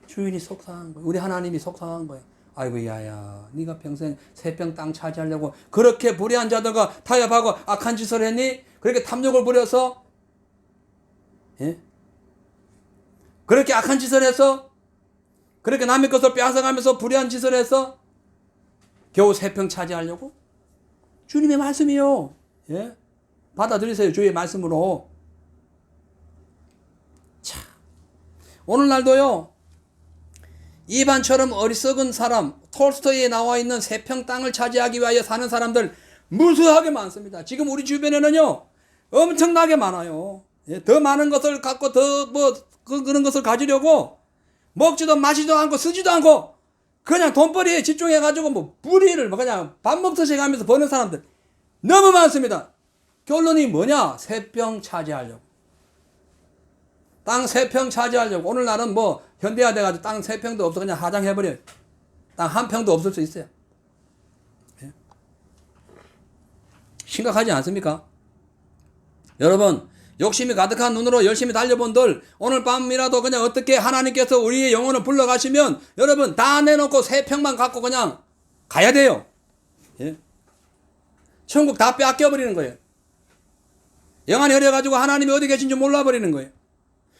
주인이 속상한 거야. 우리 하나님이 속상한 거야. 아이고 야야, 네가 평생 3평 땅 차지하려고 그렇게 불의한 자들과 타협하고 악한 짓을 했니? 그렇게 탐욕을 부려서, 예? 그렇게 악한 짓을 해서, 그렇게 남의 것을 빼앗아가면서 불의한 짓을 해서 겨우 3평 차지하려고? 주님의 말씀이요. 예? 받아들이세요. 주의 말씀으로. 자, 오늘날도요. 이반처럼 어리석은 사람, 톨스토이에 나와 있는 3평 땅을 차지하기 위하여 사는 사람들 무수하게 많습니다. 지금 우리 주변에는요, 엄청나게 많아요. 예, 더 많은 것을 갖고 더 그런 것을 가지려고 먹지도 마시지도 않고 쓰지도 않고 그냥 돈벌이에 집중해가지고 뭐 뿌리를 그냥 밥 먹듯이 가면서 버는 사람들 너무 많습니다. 결론이 뭐냐? 3평 차지하려고. 땅 3평 차지하려고. 오늘날은 뭐 현대화 돼가지고 땅 3평도 없어 그냥 하장해버려요. 땅 1평도 없을 수 있어요. 예? 심각하지 않습니까? 여러분, 욕심이 가득한 눈으로 열심히 달려본들 오늘 밤이라도 그냥 어떻게 하나님께서 우리의 영혼을 불러가시면 여러분 다 내놓고 3평만 갖고 그냥 가야 돼요. 예? 천국 다 빼앗겨버리는 거예요. 영안이 흐려가지고 하나님이 어디 계신지 몰라버리는 거예요.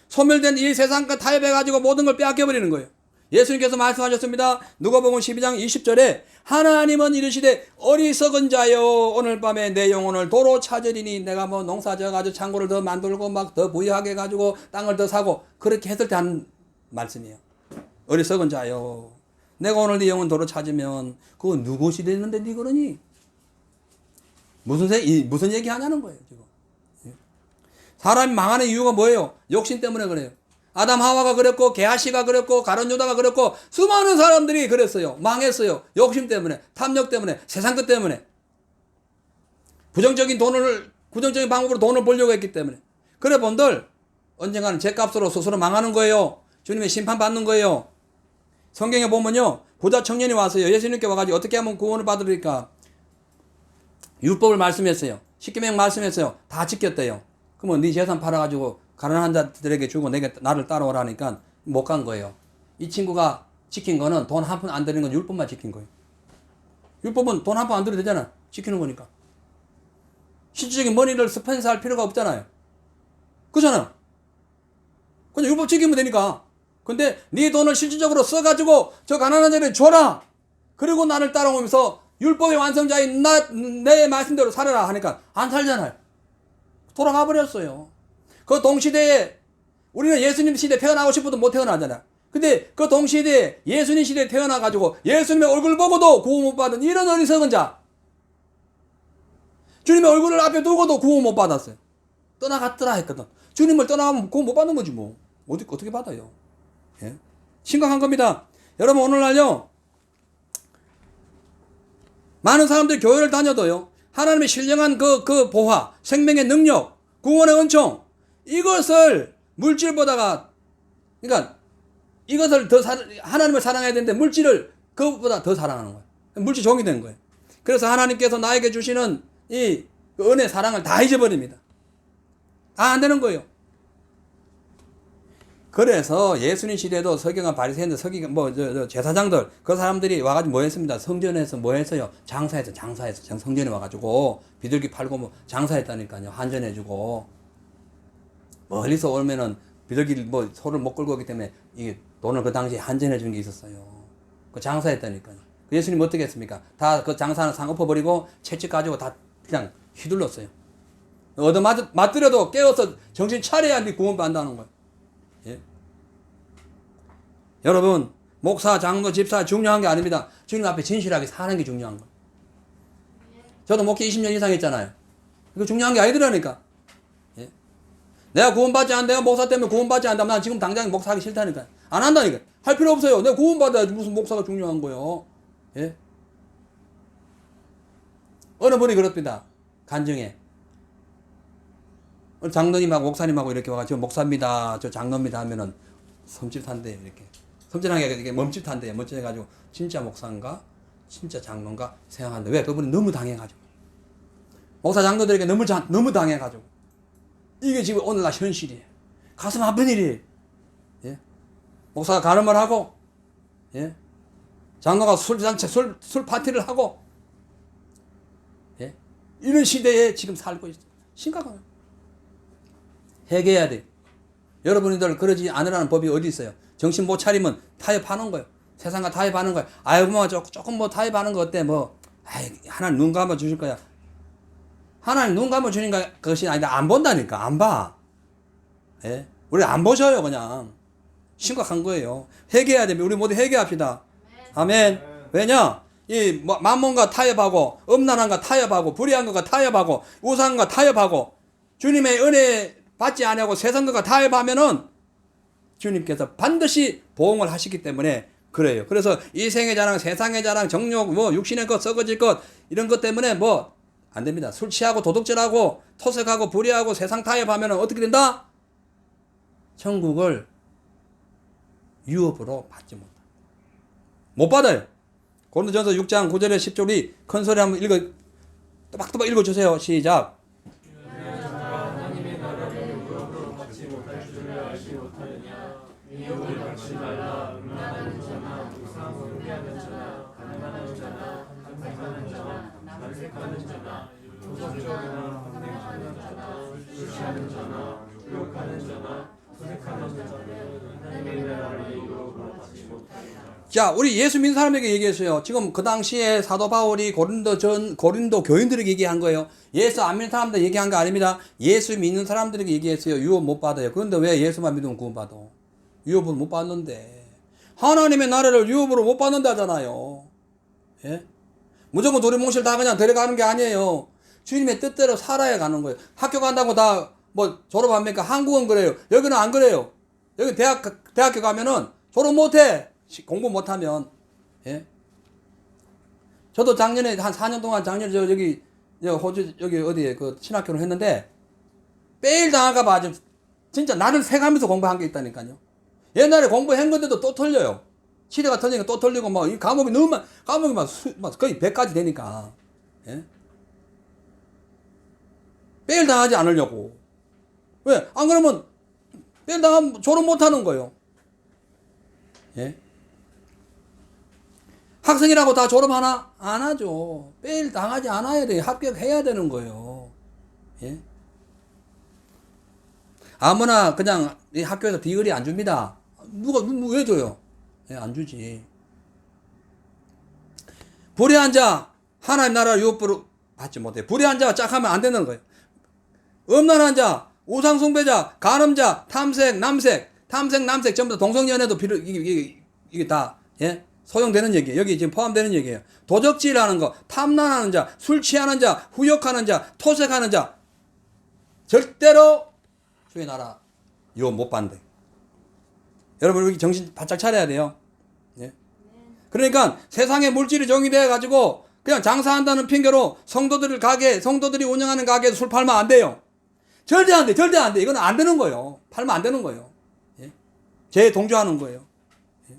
소멸된 이 세상과 타협해가지고 모든 걸 빼앗겨버리는 거예요. 예수님께서 말씀하셨습니다. 누가복음 12장 20절에 하나님은 이르시되 어리석은 자여 오늘 밤에 내 영혼을 도로 찾으리니 내가 뭐 농사 지어가지고 창고를 더 만들고 막 더 부유하게 해가지고 땅을 더 사고 그렇게 했을 때 하는 말씀이에요. 어리석은 자여 내가 오늘 네 영혼 도로 찾으면 그거 누구시 됐는데 네 그러니 무슨 얘기 하냐는 거예요 지금. 사람이 망하는 이유가 뭐예요? 욕심 때문에 그래요. 아담 하와가 그랬고 게하시가 그랬고 가룟 유다가 그랬고 수많은 사람들이 그랬어요. 망했어요. 욕심 때문에, 탐욕 때문에, 세상 것 때문에. 부정적인 방법으로 돈을 벌려고 했기 때문에. 그래 본들 언젠가는 죗값으로 스스로 망하는 거예요. 주님의 심판받는 거예요. 성경에 보면요. 부자 청년이 왔어요. 예수님께 와가지고 어떻게 하면 구원을 받으리까? 율법을 말씀했어요. 십계명 말씀했어요. 다 지켰대요. 그러면 네 재산 팔아가지고 가난한 자들에게 주고 나를 따라오라니까 못 간 거예요. 이 친구가 지킨 거는 돈 한 푼 안 드리는 건 율법만 지킨 거예요. 율법은 돈 한 푼 안 드려도 되잖아. 지키는 거니까. 실질적인 머니를 스펜스 할 필요가 없잖아요. 그잖아요. 그냥 율법 지키면 되니까. 근데 네 돈을 실질적으로 써가지고 저 가난한 자에게 줘라. 그리고 나를 따라오면서 율법의 완성자인 내 말씀대로 살아라 하니까 안 살잖아요. 돌아가 버렸어요. 그 동시대에 우리는 예수님 시대에 태어나고 싶어도 못 태어나잖아. 근데 그 동시대에 예수님 시대에 태어나가지고 예수님의 얼굴 보고도 구원 못 받은 이런 어리석은 자. 주님의 얼굴을 앞에 두고도 구원 못 받았어요. 떠나갔더라 했거든. 주님을 떠나가면 구원 못 받는 거지 뭐. 어떻게 받아요? 예? 심각한 겁니다. 여러분 오늘날요. 많은 사람들이 교회를 다녀도요. 하나님의 신령한 그 보화, 생명의 능력, 구원의 은총 이것을 물질보다가 그러니까 이것을 하나님을 사랑해야 되는데 물질을 그것보다 더 사랑하는 거예요. 물질 종이 된 거예요. 그래서 하나님께서 나에게 주시는 이 은혜 사랑을 다 잊어버립니다. 다 안 되는 거예요. 그래서 예수님 시대에도 서기관 바리새인들 제사장들 그 사람들이 와가지고 뭐 했습니다. 성전에서 뭐 했어요? 장사해서 성전에 와가지고 비둘기 팔고 뭐 장사했다니까요. 한전해주고 멀리서 오면은 비둘기 뭐 소를 못 끌고 오기 때문에 이게 돈을 그 당시에 한전해주는 게 있었어요. 그 장사했다니까요. 예수님 어떻게 했습니까? 다 그 장사는 상엎어버리고 채찍 가지고 다 그냥 휘둘렀어요. 얻어 맞들여도 깨워서 정신 차려야 네 구원 받는다는 거예요. 예? 여러분 목사, 장로, 집사 중요한 게 아닙니다. 주님 앞에 진실하게 사는 게 중요한 거예요. 저도 목회 20년 이상 했잖아요. 이거 중요한 게 아니더라니까. 예? 내가 구원받지 않는다. 내가 목사 때문에 구원받지 않는다. 난 지금 당장 목사하기 싫다니까. 안 한다니까. 할 필요 없어요. 내가 구원받아야지 무슨 목사가 중요한 거예요. 예? 어느 분이 그렇습니다. 간증에. 장로님하고 목사님하고 이렇게 와가지고 목사입니다. 저 장로입니다 하면은 섬찟한대요. 이렇게. 섬찟하게 이렇게 멈칫한대요. 멈칫해가지고 진짜 목사인가? 진짜 장로인가? 생각하는데 왜? 그분이 너무 당해가지고. 목사 장로들에게 너무 당해가지고. 이게 지금 오늘날 현실이에요. 가슴 아픈 일이에요. 예? 목사가 가늠을 하고, 예? 장로가 술 파티를 하고, 예? 이런 시대에 지금 살고 있어요. 심각해요. 해결해야 돼. 여러분들 그러지 않으라는 법이 어디 있어요? 정신 못 차리면 타협하는 거예요. 세상과 타협하는 거예요. 아이고 뭐 조금 뭐 타협하는 거 어때? 뭐 하나님 눈 감아 주실 거야. 하나님 눈 감아 주는 것이 아니라 안 본다니까. 안 봐. 예? 우리 안 보셔요 그냥. 심각한 거예요. 회개해야 됩니다. 우리 모두 회개합시다. 아멘. 왜냐? 이 만몬과 타협하고 음란한과 타협하고 불의한 것과 타협하고 우상과 타협하고 주님의 은혜 받지 아니하고 세상 것과 타협하면은 주님께서 반드시 보응을 하시기 때문에 그래요. 그래서 이 생의 자랑, 세상의 자랑, 정욕, 뭐 육신의 것, 썩어질 것 이런 것 때문에 뭐 안 됩니다. 술 취하고 도둑질하고 토색하고 불의하고 세상 타협하면은 어떻게 된다? 천국을 유업으로 받지 못한다. 못 받아요. 고린도전서 6장 9절에 10절 우리 큰 소리 한번 또박또박 읽어주세요. 시작. 자, 우리 예수 믿는 사람에게 얘기했어요. 지금 그 당시에 사도 바울이 고린도 교인들에게 얘기한 거예요. 예수 안 믿는 사람들 얘기한 거 아닙니다. 예수 믿는 사람들에게 얘기했어요. 유업 못 받아요. 그런데 왜 예수만 믿으면 구원받아? 유업을 못 받는데. 하나님의 나라를 유업으로 못 받는다잖아요. 예? 무조건 도리몽실 다 그냥 데려가는 게 아니에요. 주님의 뜻대로 살아야 가는 거예요. 학교 간다고 다 뭐 졸업합니까? 한국은 그래요. 여기는 안 그래요. 여기 대학교 가면은 졸업 못해. 공부 못하면. 예? 저도 작년에 한 4년 동안 작년에 여기 호주 여기 어디에 그 신학교를 했는데 매일 당할까봐 진짜 나를 새가면서 공부한 게 있다니까요. 옛날에 공부한 건데도 또 틀려요. 시대가 틀리니까 또 틀리고 막 이 과목이 너무 과목이 막 거의 100까지 되니까. 예? 매일 당하지 않으려고. 왜? 안 그러면 매일 당하면 졸업 못하는 거예요. 예? 학생이라고 다 졸업하나? 안 하죠. 매일 당하지 않아야 돼요. 합격해야 되는 거예요. 예? 아무나 그냥 이 학교에서 디그리 안 줍니다. 왜 줘요? 예, 안 주지. 불의한 자, 하나님 나라 유업으로 받지 못해. 불의한 자가 짝하면 안 되는 거예요. 음란한 자, 우상숭배자, 간음자, 탐색, 남색 전부 다 동성연애도 이게 다, 예? 소용되는 얘기예요. 여기 지금 포함되는 얘기예요. 도적질하는 거, 탐난하는 자, 술 취하는 자, 후욕하는 자, 토색하는 자, 절대로 주의 나라 유업 못 받는다. 여러분, 여기 정신 바짝 차려야 돼요. 예? 그러니까 세상의 물질이 정의되어 가지고 그냥 장사한다는 핑계로 성도들이 운영하는 가게에서 술 팔면 안 돼요. 절대 안 돼. 이건 안 되는 거예요. 팔면 안 되는 거예요. 예? 죄에 동조하는 거예요. 예?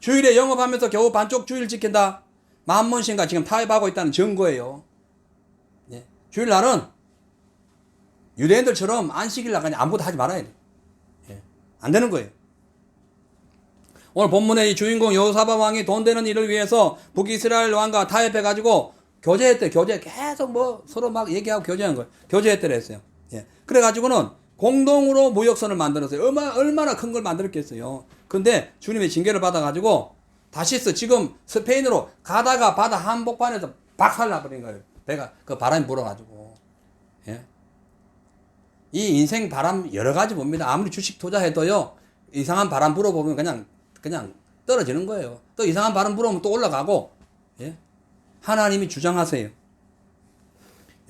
주일에 영업하면서 겨우 반쪽 주일 지킨다. 만몬신과 지금 타협하고 있다는 증거예요. 예? 주일날은 유대인들처럼 안식일날 그냥 아무것도 하지 말아야 돼. 예? 안 되는 거예요. 오늘 본문의 이 주인공 여호사밧 왕이 돈 되는 일을 위해서 북이스라엘 왕과 타협해가지고 교제했대. 계속 뭐 서로 막 얘기하고 교제한 거예요. 교제했대를 했어요. 예. 그래가지고는 공동으로 무역선을 만들었어요. 얼마나 큰 걸 만들었겠어요. 근데 주님의 징계를 받아가지고 다시스 지금 스페인으로 가다가 바다 한복판에서 박살나버린 거예요. 배가 그 바람이 불어가지고. 예. 이 인생 바람 여러 가지 봅니다. 아무리 주식 투자해도요 이상한 바람 불어보면 그냥 떨어지는 거예요. 또 이상한 바람 불어오면 또 올라가고. 예? 하나님이 주장하세요.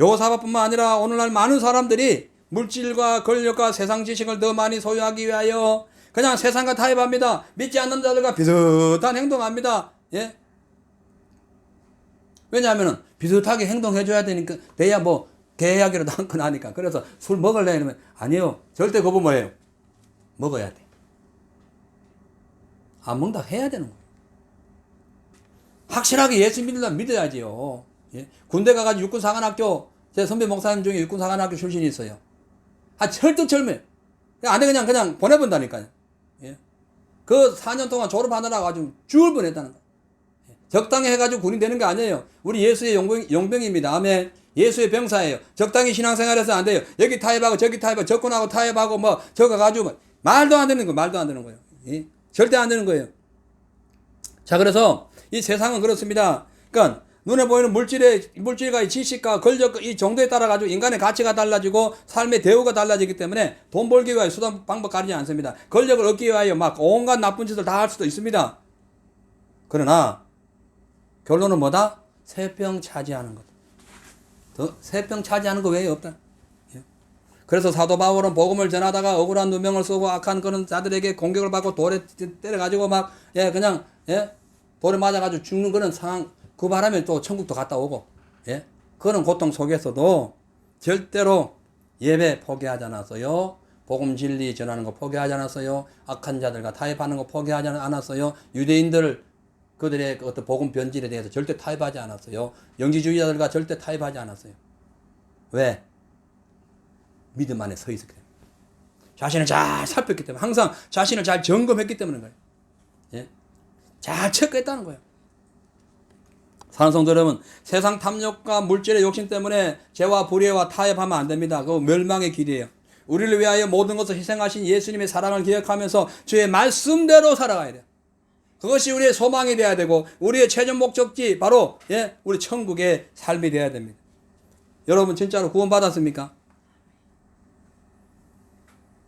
여호사밧뿐만 아니라 오늘날 많은 사람들이 물질과 권력과 세상 지식을 더 많이 소유하기 위하여 그냥 세상과 타협합니다. 믿지 않는 자들과 비슷한 행동합니다. 예? 왜냐하면은 비슷하게 행동해줘야 되니까 돼야 뭐 계약이라도 한 건 하니까. 그래서 술 먹을래 이러면 아니요. 절대 그거 뭐예요? 먹어야 돼. 안 먹는다 해야 되는 거예요. 확실하게 예수 믿으려면 믿어야지요. 예? 군대 가가지고 육군사관학교 제 선배 목사님 중에 육군사관학교 출신이 있어요. 철두철미. 안 돼 그냥 보내본다니까요. 예? 그 4년 동안 졸업하느라고 아주 죽을 뻔했다는 거예요. 예? 적당히 해가지고 군인 되는 게 아니에요. 우리 예수의 용병입니다. 아멘. 예수의 병사예요. 적당히 신앙생활해서 안 돼요. 여기 타협하고 저기 타협하고 적군하고 타협하고 뭐 저거 가지고 말도 안 되는 거예요. 예? 절대 안 되는 거예요. 자, 그래서 이 세상은 그렇습니다. 그러니까 눈에 보이는 물질과 지식과 권력 이 정도에 따라 가지고 인간의 가치가 달라지고 삶의 대우가 달라지기 때문에 돈 벌기 위하여 수단 방법 가리지 않습니다. 권력을 얻기 위하여 막 온갖 나쁜 짓을 다 할 수도 있습니다. 그러나 결론은 뭐다? 세평 차지하는 것. 세평 차지하는 거 외에 없다. 예. 그래서 사도 바울은 복음을 전하다가 억울한 누명을 쓰고 악한 그런 자들에게 공격을 받고 돌에 때려가지고 막 그냥 돌에 맞아가지고 죽는 그런 상황, 그 바람에 또 천국도 갔다 오고 그런 고통 속에서도 절대로 예배 포기하지 않았어요. 복음 진리 전하는 거 포기하지 않았어요. 악한 자들과 타협하는 거 포기하지 않았어요. 유대인들 그들의 어떤 복음 변질에 대해서 절대 타협하지 않았어요. 영지주의자들과 절대 타협하지 않았어요. 왜? 믿음 안에 서 있었기 때문에. 자신을 잘 살폈기 때문에. 항상 자신을 잘 점검했기 때문인 거예요. 예? 잘 체크했다는 거예요. 사랑하는 성도 여러분, 세상 탐욕과 물질의 욕심 때문에 죄와 불의와 타협하면 안 됩니다. 그거 멸망의 길이에요. 우리를 위하여 모든 것을 희생하신 예수님의 사랑을 기억하면서 주의 말씀대로 살아가야 돼요. 그것이 우리의 소망이 되어야 되고 우리의 최종 목적지 바로 우리 천국의 삶이 되어야 됩니다. 여러분 진짜로 구원 받았습니까?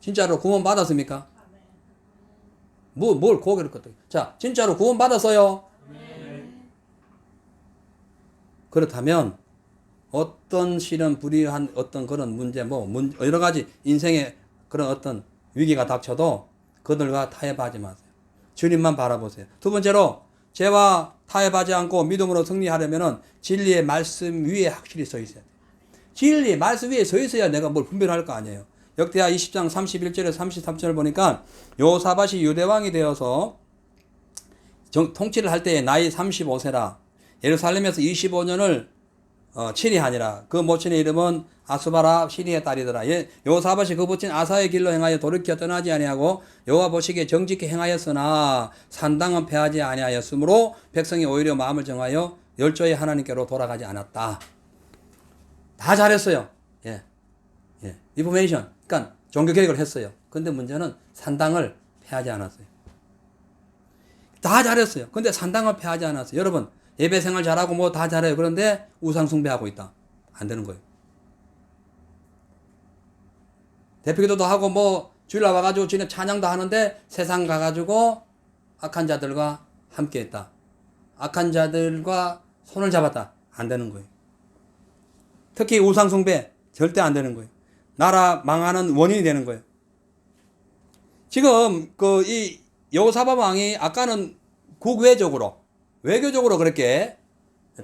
진짜로 구원 받았습니까? 뭘 고개를 끄덕여. 자, 진짜로 구원 받았어요? 그렇다면 어떤 실현 불의한 어떤 그런 문제 여러 가지 인생의 그런 어떤 위기가 닥쳐도 그들과 타협하지 마세요. 주님만 바라보세요. 두 번째로 죄와 타협하지 않고 믿음으로 승리하려면은 진리의 말씀 위에 확실히 서 있어야 돼요. 진리의 말씀 위에 서 있어야 내가 뭘 분별할 거 아니에요. 역대하 20장 31절에서 33절을 보니까 여호사밧이 유대왕이 되어서 통치를 할 때에 나이 35세라 예루살렘에서 25년을 치리하니라. 그 모친의 이름은 아수바라 시리의 딸이더라. 여호사밧이 그 부친 아사의 길로 행하여 돌이켜 떠나지 아니하고 여호와 보시기에 정직히 행하였으나 산당은 패하지 아니하였으므로 백성이 오히려 마음을 정하여 열조의 하나님께로 돌아가지 않았다. 다 잘했어요. 리포메이션. 그러니까 종교개혁을 했어요. 근데 문제는 산당을 패하지 않았어요. 다 잘했어요. 근데 산당을 패하지 않았어요. 여러분 예배 생활 잘하고 뭐 다 잘해요. 그런데 우상 숭배하고 있다. 안 되는 거예요. 대표기도도 하고 뭐 주일 나와가지고 주님 찬양도 하는데 세상 가가지고 악한 자들과 함께했다. 악한 자들과 손을 잡았다. 안 되는 거예요. 특히 우상 숭배 절대 안 되는 거예요. 나라 망하는 원인이 되는 거예요. 지금 이 여호사밧 왕이 아까는 국외적으로 외교적으로 그렇게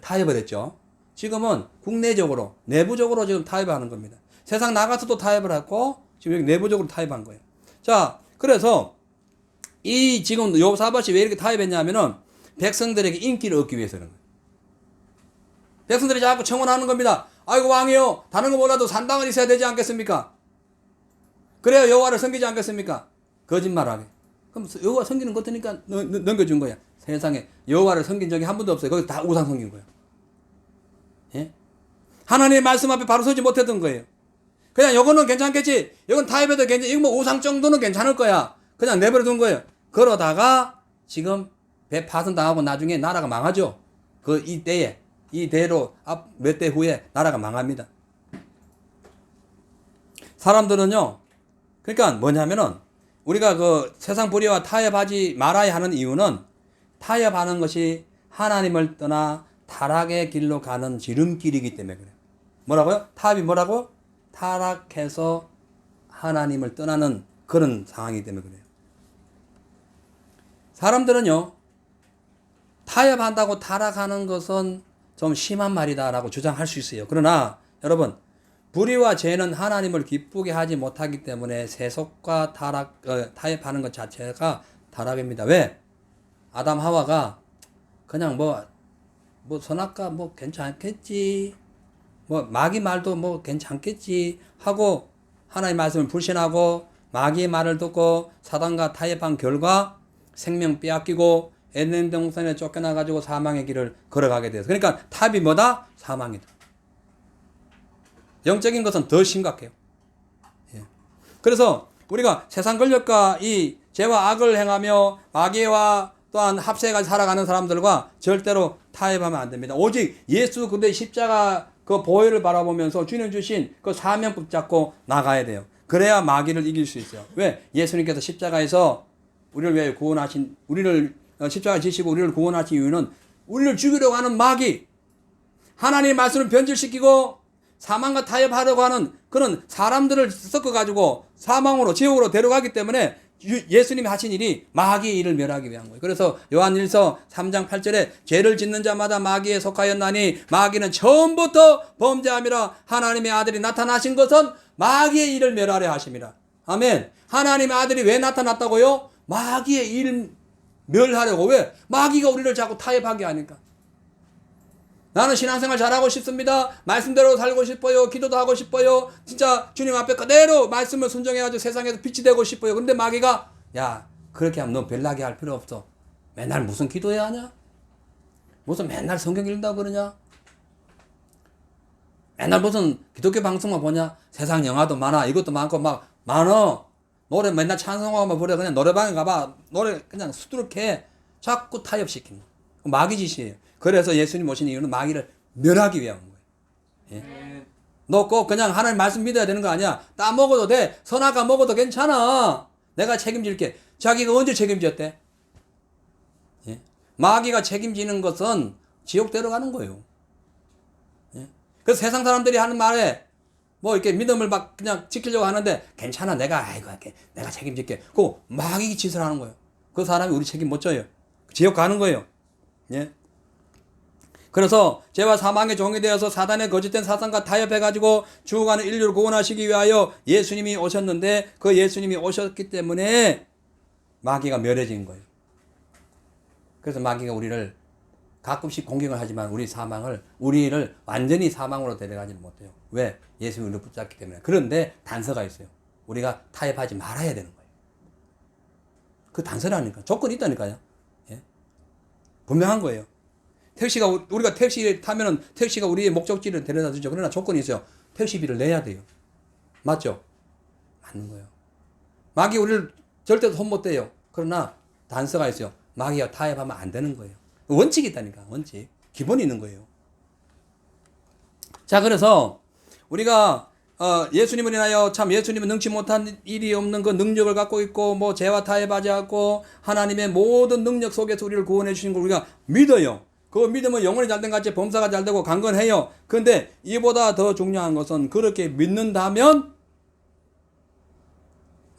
타협을 했죠. 지금은 국내적으로 내부적으로 지금 타협하는 겁니다. 세상 나가서도 타협을 했고 지금 여기 내부적으로 타협한 거예요. 자, 그래서 이 지금 여호사밧이 왜 이렇게 타협했냐면은 백성들에게 인기를 얻기 위해서 그런 거예요. 백성들이 자꾸 청원하는 겁니다. 아이고 왕이요, 다른 것보다도 산당은 있어야 되지 않겠습니까? 그래야 여호와를 섬기지 않겠습니까? 거짓말하게. 그럼 여호와 섬기는 것 같으니까 넘겨준 거야. 세상에 여호와를 섬긴 적이 한 번도 없어요. 거기 다 우상 섬긴 거예요. 예? 하나님의 말씀 앞에 바로 서지 못했던 거예요. 그냥 요거는 괜찮겠지. 이건 타협해도 괜찮지. 이거 뭐 우상 정도는 괜찮을 거야. 그냥 내버려 둔 거예요. 그러다가 지금 배 파손당하고 나중에 나라가 망하죠. 이 대로 앞 몇 대 후에 나라가 망합니다. 사람들은요, 그러니까 뭐냐면은 우리가 그 세상 불의와 타협하지 말아야 하는 이유는 타협하는 것이 하나님을 떠나 타락의 길로 가는 지름길이기 때문에 그래요. 뭐라고요? 타협이 뭐라고? 타락해서 하나님을 떠나는 그런 상황이기 때문에 그래요. 사람들은요, 타협한다고 타락하는 것은 좀 심한 말이다라고 주장할 수 있어요. 그러나 여러분, 불의와 죄는 하나님을 기쁘게 하지 못하기 때문에 세속과 타협하는 것 자체가 타락입니다. 왜? 아담 하와가 그냥 뭐 선악과 뭐 괜찮겠지, 뭐 마귀 말도 뭐 괜찮겠지 하고 하나님의 말씀을 불신하고 마귀의 말을 듣고 사단과 타협한 결과 생명 빼앗기고 에덴 동산에 쫓겨나가지고 사망의 길을 걸어가게 돼서, 그러니까 탑이 뭐다? 사망이다. 영적인 것은 더 심각해요. 그래서 우리가 세상 권력과 이 죄와 악을 행하며 마귀와 또한 합세가 살아가는 사람들과 절대로 타협하면 안 됩니다. 오직 예수 그리스도의 십자가 그 보혈을 바라보면서 주님 주신 그 사명 붙잡고 나가야 돼요. 그래야 마귀를 이길 수 있어요. 왜? 예수님께서 십자가에서 우리를 위해 구원하신, 우리를 십자가 지시고 우리를 구원하신 이유는 우리를 죽이려고 하는 마귀, 하나님의 말씀을 변질시키고 사망과 타협하려고 하는 그런 사람들을 섞어가지고 사망으로, 지옥으로 데려가기 때문에 예수님이 하신 일이 마귀의 일을 멸하기 위한 거예요. 그래서 요한일서 3장 8절에 죄를 짓는 자마다 마귀에 속하였나니 마귀는 처음부터 범죄함이라 하나님의 아들이 나타나신 것은 마귀의 일을 멸하려 하심이라. 아멘. 하나님의 아들이 왜 나타났다고요? 마귀의 일 멸하려고. 왜? 마귀가 우리를 자꾸 타협하게 하니까. 나는 신앙생활 잘하고 싶습니다. 말씀대로 살고 싶어요. 기도도 하고 싶어요. 진짜 주님 앞에 그대로 말씀을 순종해가지고 세상에서 빛이 되고 싶어요. 근데 마귀가 야 그렇게 하면 너 별나게 할 필요 없어. 맨날 무슨 기도해야 하냐? 무슨 맨날 성경 읽는다고 그러냐? 맨날 무슨 기독교 방송만 보냐? 세상 영화도 많아. 이것도 많고 막 많어. 노래 맨날 찬송하고만 부르. 그냥 노래방에 가봐. 노래 그냥 수두룩해. 자꾸 타협시키는 거. 마귀 짓이에요. 그래서 예수님 오신 이유는 마귀를 멸하기 위한 거예요. 예? 너 꼭 그냥 하나님 말씀 믿어야 되는 거 아니야. 따 먹어도 돼. 선악과 먹어도 괜찮아. 내가 책임질게. 자기가 언제 책임졌대? 예? 마귀가 책임지는 것은 지옥 데려가는 거예요. 예? 그래서 세상 사람들이 하는 말에 뭐 이렇게 믿음을 막 그냥 지키려고 하는데 괜찮아. 내가 내가 책임질게. 그 마귀 짓을 하는 거예요. 그 사람이 우리 책임 못 져요. 지옥 가는 거예요. 예? 그래서 죄와 사망의 종이 되어서 사단의 거짓된 사상과 타협해가지고 죽어가는 인류를 구원하시기 위하여 예수님이 오셨는데 그 예수님이 오셨기 때문에 마귀가 멸해진 거예요. 그래서 마귀가 우리를 가끔씩 공격을 하지만 우리를 완전히 사망으로 데려가지는 못해요. 왜? 예수님이 우리를 붙잡기 때문에. 그런데 단서가 있어요. 우리가 타협하지 말아야 되는 거예요. 그 단서라니까. 조건이 있다니까요. 예? 분명한 거예요. 우리가 택시를 타면은 택시가 우리의 목적지를 데려다 주죠. 그러나 조건이 있어요. 택시비를 내야 돼요. 맞죠? 맞는 거예요. 마귀 우리를 절대 손 못 대요. 그러나 단서가 있어요. 마귀가 타협하면 안 되는 거예요. 원칙이 있다니까. 원칙. 기본이 있는 거예요. 자, 그래서 우리가 예수님을 인하여 참 예수님은 능치 못한 일이 없는 그 능력을 갖고 있고 뭐 죄와 타협하지 않고 하나님의 모든 능력 속에서 우리를 구원해 주신 걸 우리가 믿어요. 그 믿음은 영혼이 잘된 같이 범사가 잘되고 강건해요. 그런데 이보다 더 중요한 것은 그렇게 믿는다면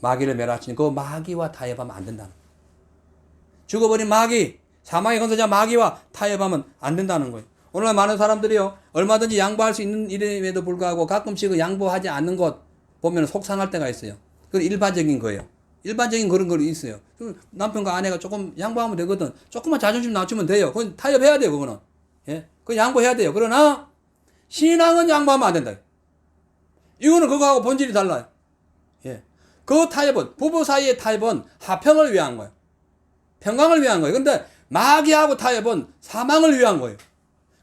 마귀를 멸하시는 그 마귀와 타협하면 안 된다는 거예요. 죽어버린 마귀, 사망의 건설자 마귀와 타협하면 안 된다는 거예요. 오늘날 많은 사람들이요 얼마든지 양보할 수 있는 일임에도 불구하고 가끔씩 양보하지 않는 것 보면 속상할 때가 있어요. 그건 일반적인 거예요. 일반적인 그런 거 있어요. 남편과 아내가 조금 양보하면 되거든. 조금만 자존심 낮추면 돼요. 그건 타협해야 돼요. 그거는. 예? 그건 양보해야 돼요. 그러나 신앙은 양보하면 안 된다. 이거는 그거하고 본질이 달라요. 예. 그 타협은 부부 사이의 타협은 화평을 위한 거예요. 평강을 위한 거예요. 근데 마귀하고 타협은 사망을 위한 거예요.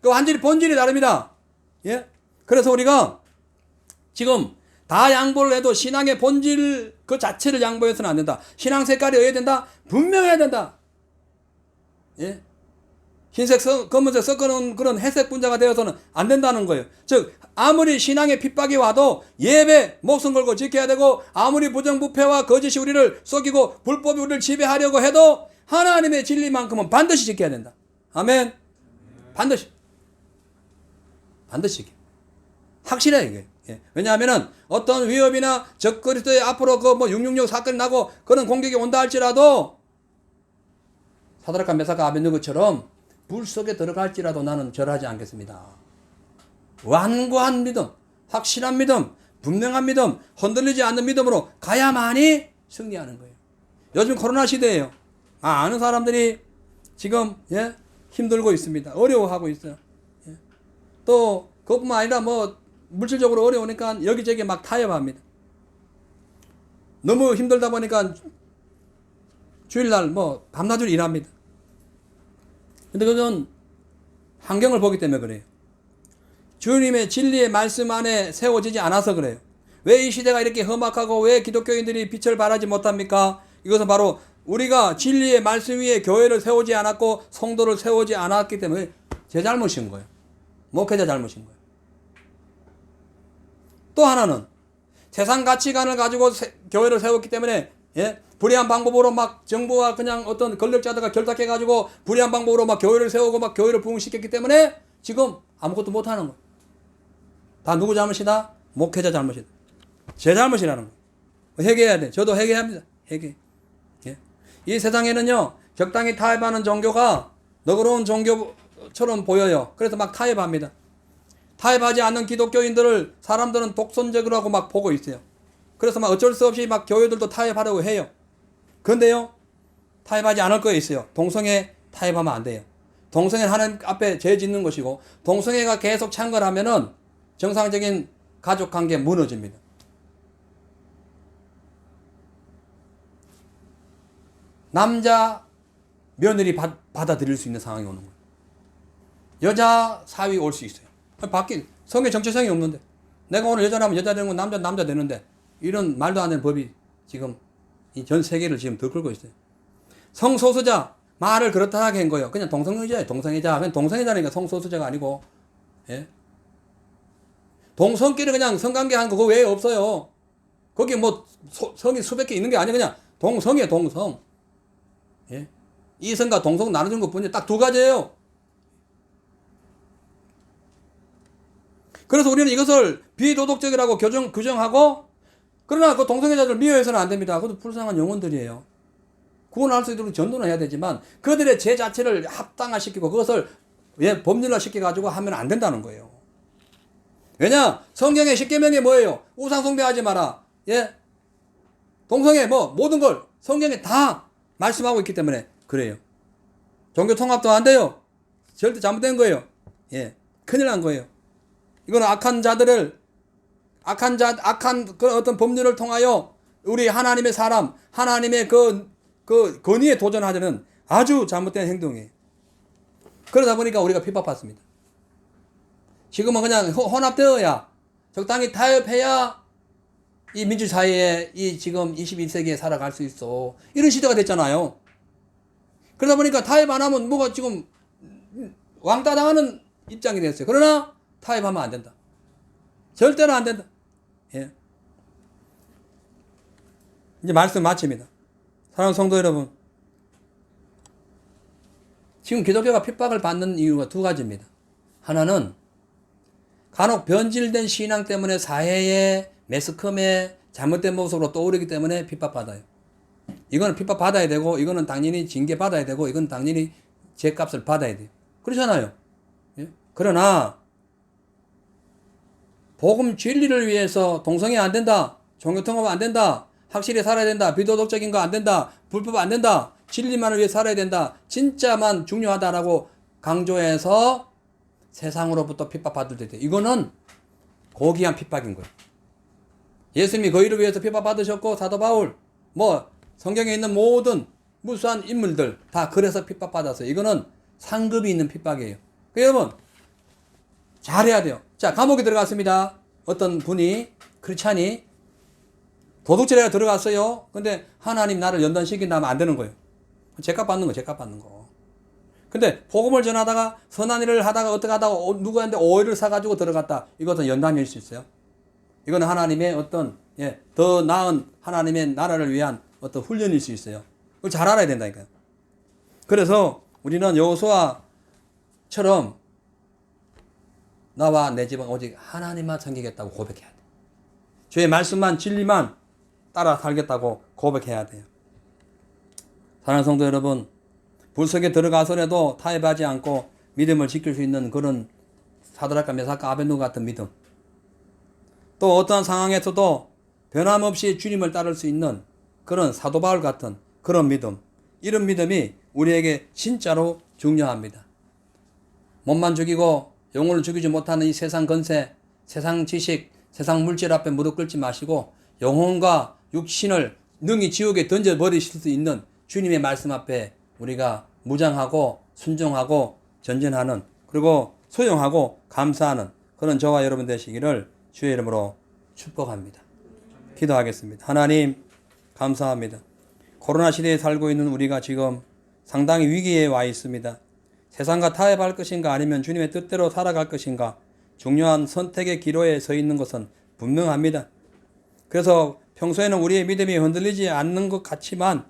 그 완전히 본질이 다릅니다. 예? 그래서 우리가 지금 다 양보를 해도 신앙의 본질 그 자체를 양보해서는 안 된다. 신앙 색깔이 어야 된다? 분명해야 된다. 예? 흰색, 검은색 섞어놓은 그런 회색 분자가 되어서는 안 된다는 거예요. 즉, 아무리 신앙의 핍박이 와도 예배 목숨 걸고 지켜야 되고, 아무리 부정부패와 거짓이 우리를 속이고, 불법이 우리를 지배하려고 해도 하나님의 진리만큼은 반드시 지켜야 된다. 아멘. 반드시 지켜. 확실해, 이게. 예. 왜냐하면은 어떤 위협이나 적그리스도의 앞으로 그 뭐 666 사건이 나고 그런 공격이 온다 할지라도 사드락과 메삭과 아벤느고처럼 불 속에 들어갈지라도 나는 절하지 않겠습니다. 완고한 믿음, 확실한 믿음, 분명한 믿음, 흔들리지 않는 믿음으로 가야만이 승리하는 거예요. 요즘 코로나 시대예요. 많은 사람들이 지금 힘들고 있습니다. 어려워하고 있어요. 예. 또 그것뿐만 아니라 뭐 물질적으로 어려우니까 여기저기 막 타협합니다. 너무 힘들다 보니까 주일날 뭐 밤낮으로 일합니다. 근데 그건 환경을 보기 때문에 그래요. 주님의 진리의 말씀 안에 세워지지 않아서 그래요. 왜 이 시대가 이렇게 험악하고 왜 기독교인들이 빛을 발하지 못합니까? 이것은 바로 우리가 진리의 말씀 위에 교회를 세우지 않았고 성도를 세우지 않았기 때문에 제 잘못인 거예요. 목회자 잘못인 거예요. 또 하나는 세상 가치관을 가지고 교회를 세웠기 때문에 불의한 방법으로 막 정부와 그냥 어떤 권력자들과 결탁해가지고 불의한 방법으로 막 교회를 세우고 막 교회를 부흥시켰기 때문에 지금 아무것도 못하는 거예요. 다 누구 잘못이다? 목회자 잘못이다. 제 잘못이라는 거예요. 회개해야 돼. 저도 회개합니다. 회개. 이 세상에는요, 적당히 타협하는 종교가 너그러운 종교처럼 보여요. 그래서 막 타협합니다. 타협하지 않는 기독교인들을 사람들은 독선적으로 하고 막 보고 있어요. 그래서 막 어쩔 수 없이 막 교회들도 타협하려고 해요. 그런데요, 타협하지 않을 거에 있어요. 동성애 타협하면 안 돼요. 동성애는 하나님 앞에 죄 짓는 것이고, 동성애가 계속 창궐하면은 정상적인 가족 관계 무너집니다. 남자 며느리 받아들일 수 있는 상황이 오는 거예요. 여자 사위 올 수 있어요. 바뀐 성의 정체성이 없는데, 내가 오늘 여자라면 여자 되는 건 남자 되는데, 이런 말도 안 되는 법이 지금 이 전 세계를 지금 들끓고 있어요. 성소수자 말을 그렇다 하게 한 거예요. 그냥 동성애자예요. 동성애자. 그냥 동성애자니까 성소수자가 아니고, 동성끼리 그냥 성관계 하는 거 그거 외에 없어요. 거기 뭐 성이 수백 개 있는 게 아니야. 그냥 동성이에요. 동성. 이성과 동성 나눠준 것 뿐이에요. 딱 두 가지예요. 그래서 우리는 이것을 비도덕적이라고 규정하고, 그러나 그 동성애자들 미워해서는 안 됩니다. 그것도 불쌍한 영혼들이에요. 구원할 수 있도록 전도는 해야 되지만 그들의 죄 자체를 합당화시키고 그것을 법률화시켜가지고 하면 안 된다는 거예요. 왜냐? 성경의 10계명이 뭐예요? 우상 숭배하지 마라. 동성애 모든 걸 성경에 다 말씀하고 있기 때문에 그래요. 종교 통합도 안 돼요. 절대 잘못된 거예요. 큰일 난 거예요. 이거는 악한 그 어떤 법률을 통하여 우리 하나님의 사람, 하나님의 그 권위에 도전하자는 아주 잘못된 행동이에요. 그러다 보니까 우리가 핍박받습니다. 지금은 그냥 혼합되어야, 적당히 타협해야 이 민주사회에 이 지금 21세기에 살아갈 수 있어. 이런 시대가 됐잖아요. 그러다 보니까 타협 안 하면 뭐가 지금 왕따 당하는 입장이 됐어요. 그러나 타협하면 안 된다. 절대로 안 된다. 이제 말씀 마칩니다. 사랑하는 성도 여러분, 지금 기독교가 핍박을 받는 이유가 두 가지입니다. 하나는 간혹 변질된 신앙 때문에 사회에 매스컴에 잘못된 모습으로 떠오르기 때문에 핍박받아요. 이거는 핍박받아야 되고, 이거는 당연히 징계받아야 되고, 이건 당연히 죄값을 받아야 돼요. 그렇잖아요. 그러나 복음 진리를 위해서 동성애 안 된다, 종교통합 안 된다, 확실히 살아야 된다, 비도덕적인 거 안 된다, 불법 안 된다, 진리만을 위해 살아야 된다, 진짜만 중요하다라고 강조해서 세상으로부터 핍박받을 때, 이거는 고귀한 핍박인 거예요. 예수님이 그 일을 위해서 핍박받으셨고, 사도 바울, 성경에 있는 모든 무수한 인물들 다 그래서 핍박받았어요. 이거는 상급이 있는 핍박이에요. 여러분, 잘해야 돼요. 자, 감옥에 들어갔습니다. 어떤 분이, 크리스찬이 도둑질에 들어갔어요. 근데 하나님 나를 연단시킨다면 안 되는 거예요. 죄값 받는 거. 근데 복음을 전하다가 선한 일을 하다가 어떻게 하다가 누구한테 오해를 사가지고 들어갔다. 이것은 연단일 수 있어요. 이거는 하나님의 어떤 더 나은 하나님의 나라를 위한 어떤 훈련일 수 있어요. 그걸 잘 알아야 된다니까요. 그래서 우리는 여호수아처럼 나와 내 집은 오직 하나님만 섬기겠다고 고백해야 돼. 주의 말씀만 진리만 따라 살겠다고 고백해야 돼요. 사랑하는 성도 여러분, 불 속에 들어가서라도 타협하지 않고 믿음을 지킬 수 있는 그런 사드락과 메삭과 아벤누고 같은 믿음, 또 어떠한 상황에서도 변함없이 주님을 따를 수 있는 그런 사도 바울 같은 그런 믿음, 이런 믿음이 우리에게 진짜로 중요합니다. 몸만 죽이고 영혼을 죽이지 못하는 이 세상 건세, 세상 지식, 세상 물질 앞에 무릎 꿇지 마시고 영혼과 육신을 능히 지옥에 던져버리실 수 있는 주님의 말씀 앞에 우리가 무장하고 순종하고 전진하는, 그리고 수용하고 감사하는 그런 저와 여러분 되시기를 주의 이름으로 축복합니다. 기도하겠습니다. 하나님 감사합니다. 코로나 시대에 살고 있는 우리가 지금 상당히 위기에 와 있습니다. 세상과 타협할 것인가 아니면 주님의 뜻대로 살아갈 것인가 중요한 선택의 기로에 서 있는 것은 분명합니다. 그래서 평소에는 우리의 믿음이 흔들리지 않는 것 같지만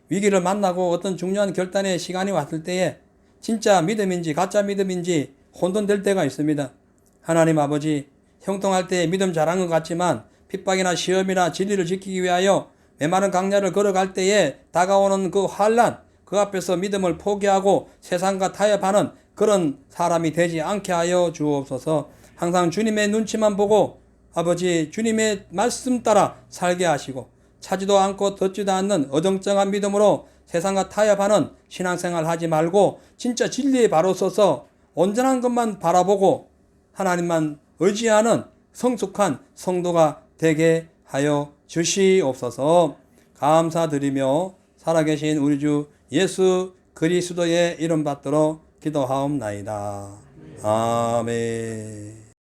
위기를 만나고 어떤 중요한 결단의 시간이 왔을 때에 진짜 믿음인지 가짜 믿음인지 혼돈될 때가 있습니다. 하나님 아버지, 형통할 때 믿음 잘한 것 같지만 핍박이나 시험이나 진리를 지키기 위하여 메마른 강야를 걸어갈 때에 다가오는 그 환난, 그 앞에서 믿음을 포기하고 세상과 타협하는 그런 사람이 되지 않게 하여 주옵소서. 항상 주님의 눈치만 보고 아버지 주님의 말씀 따라 살게 하시고 차지도 않고 듣지도 않는 어정쩡한 믿음으로 세상과 타협하는 신앙생활 하지 말고 진짜 진리에 바로 서서 온전한 것만 바라보고 하나님만 의지하는 성숙한 성도가 되게 하여 주시옵소서. 감사드리며 살아계신 우리 주 예수 그리스도의 이름 받들어 기도하옵나이다. 아멘.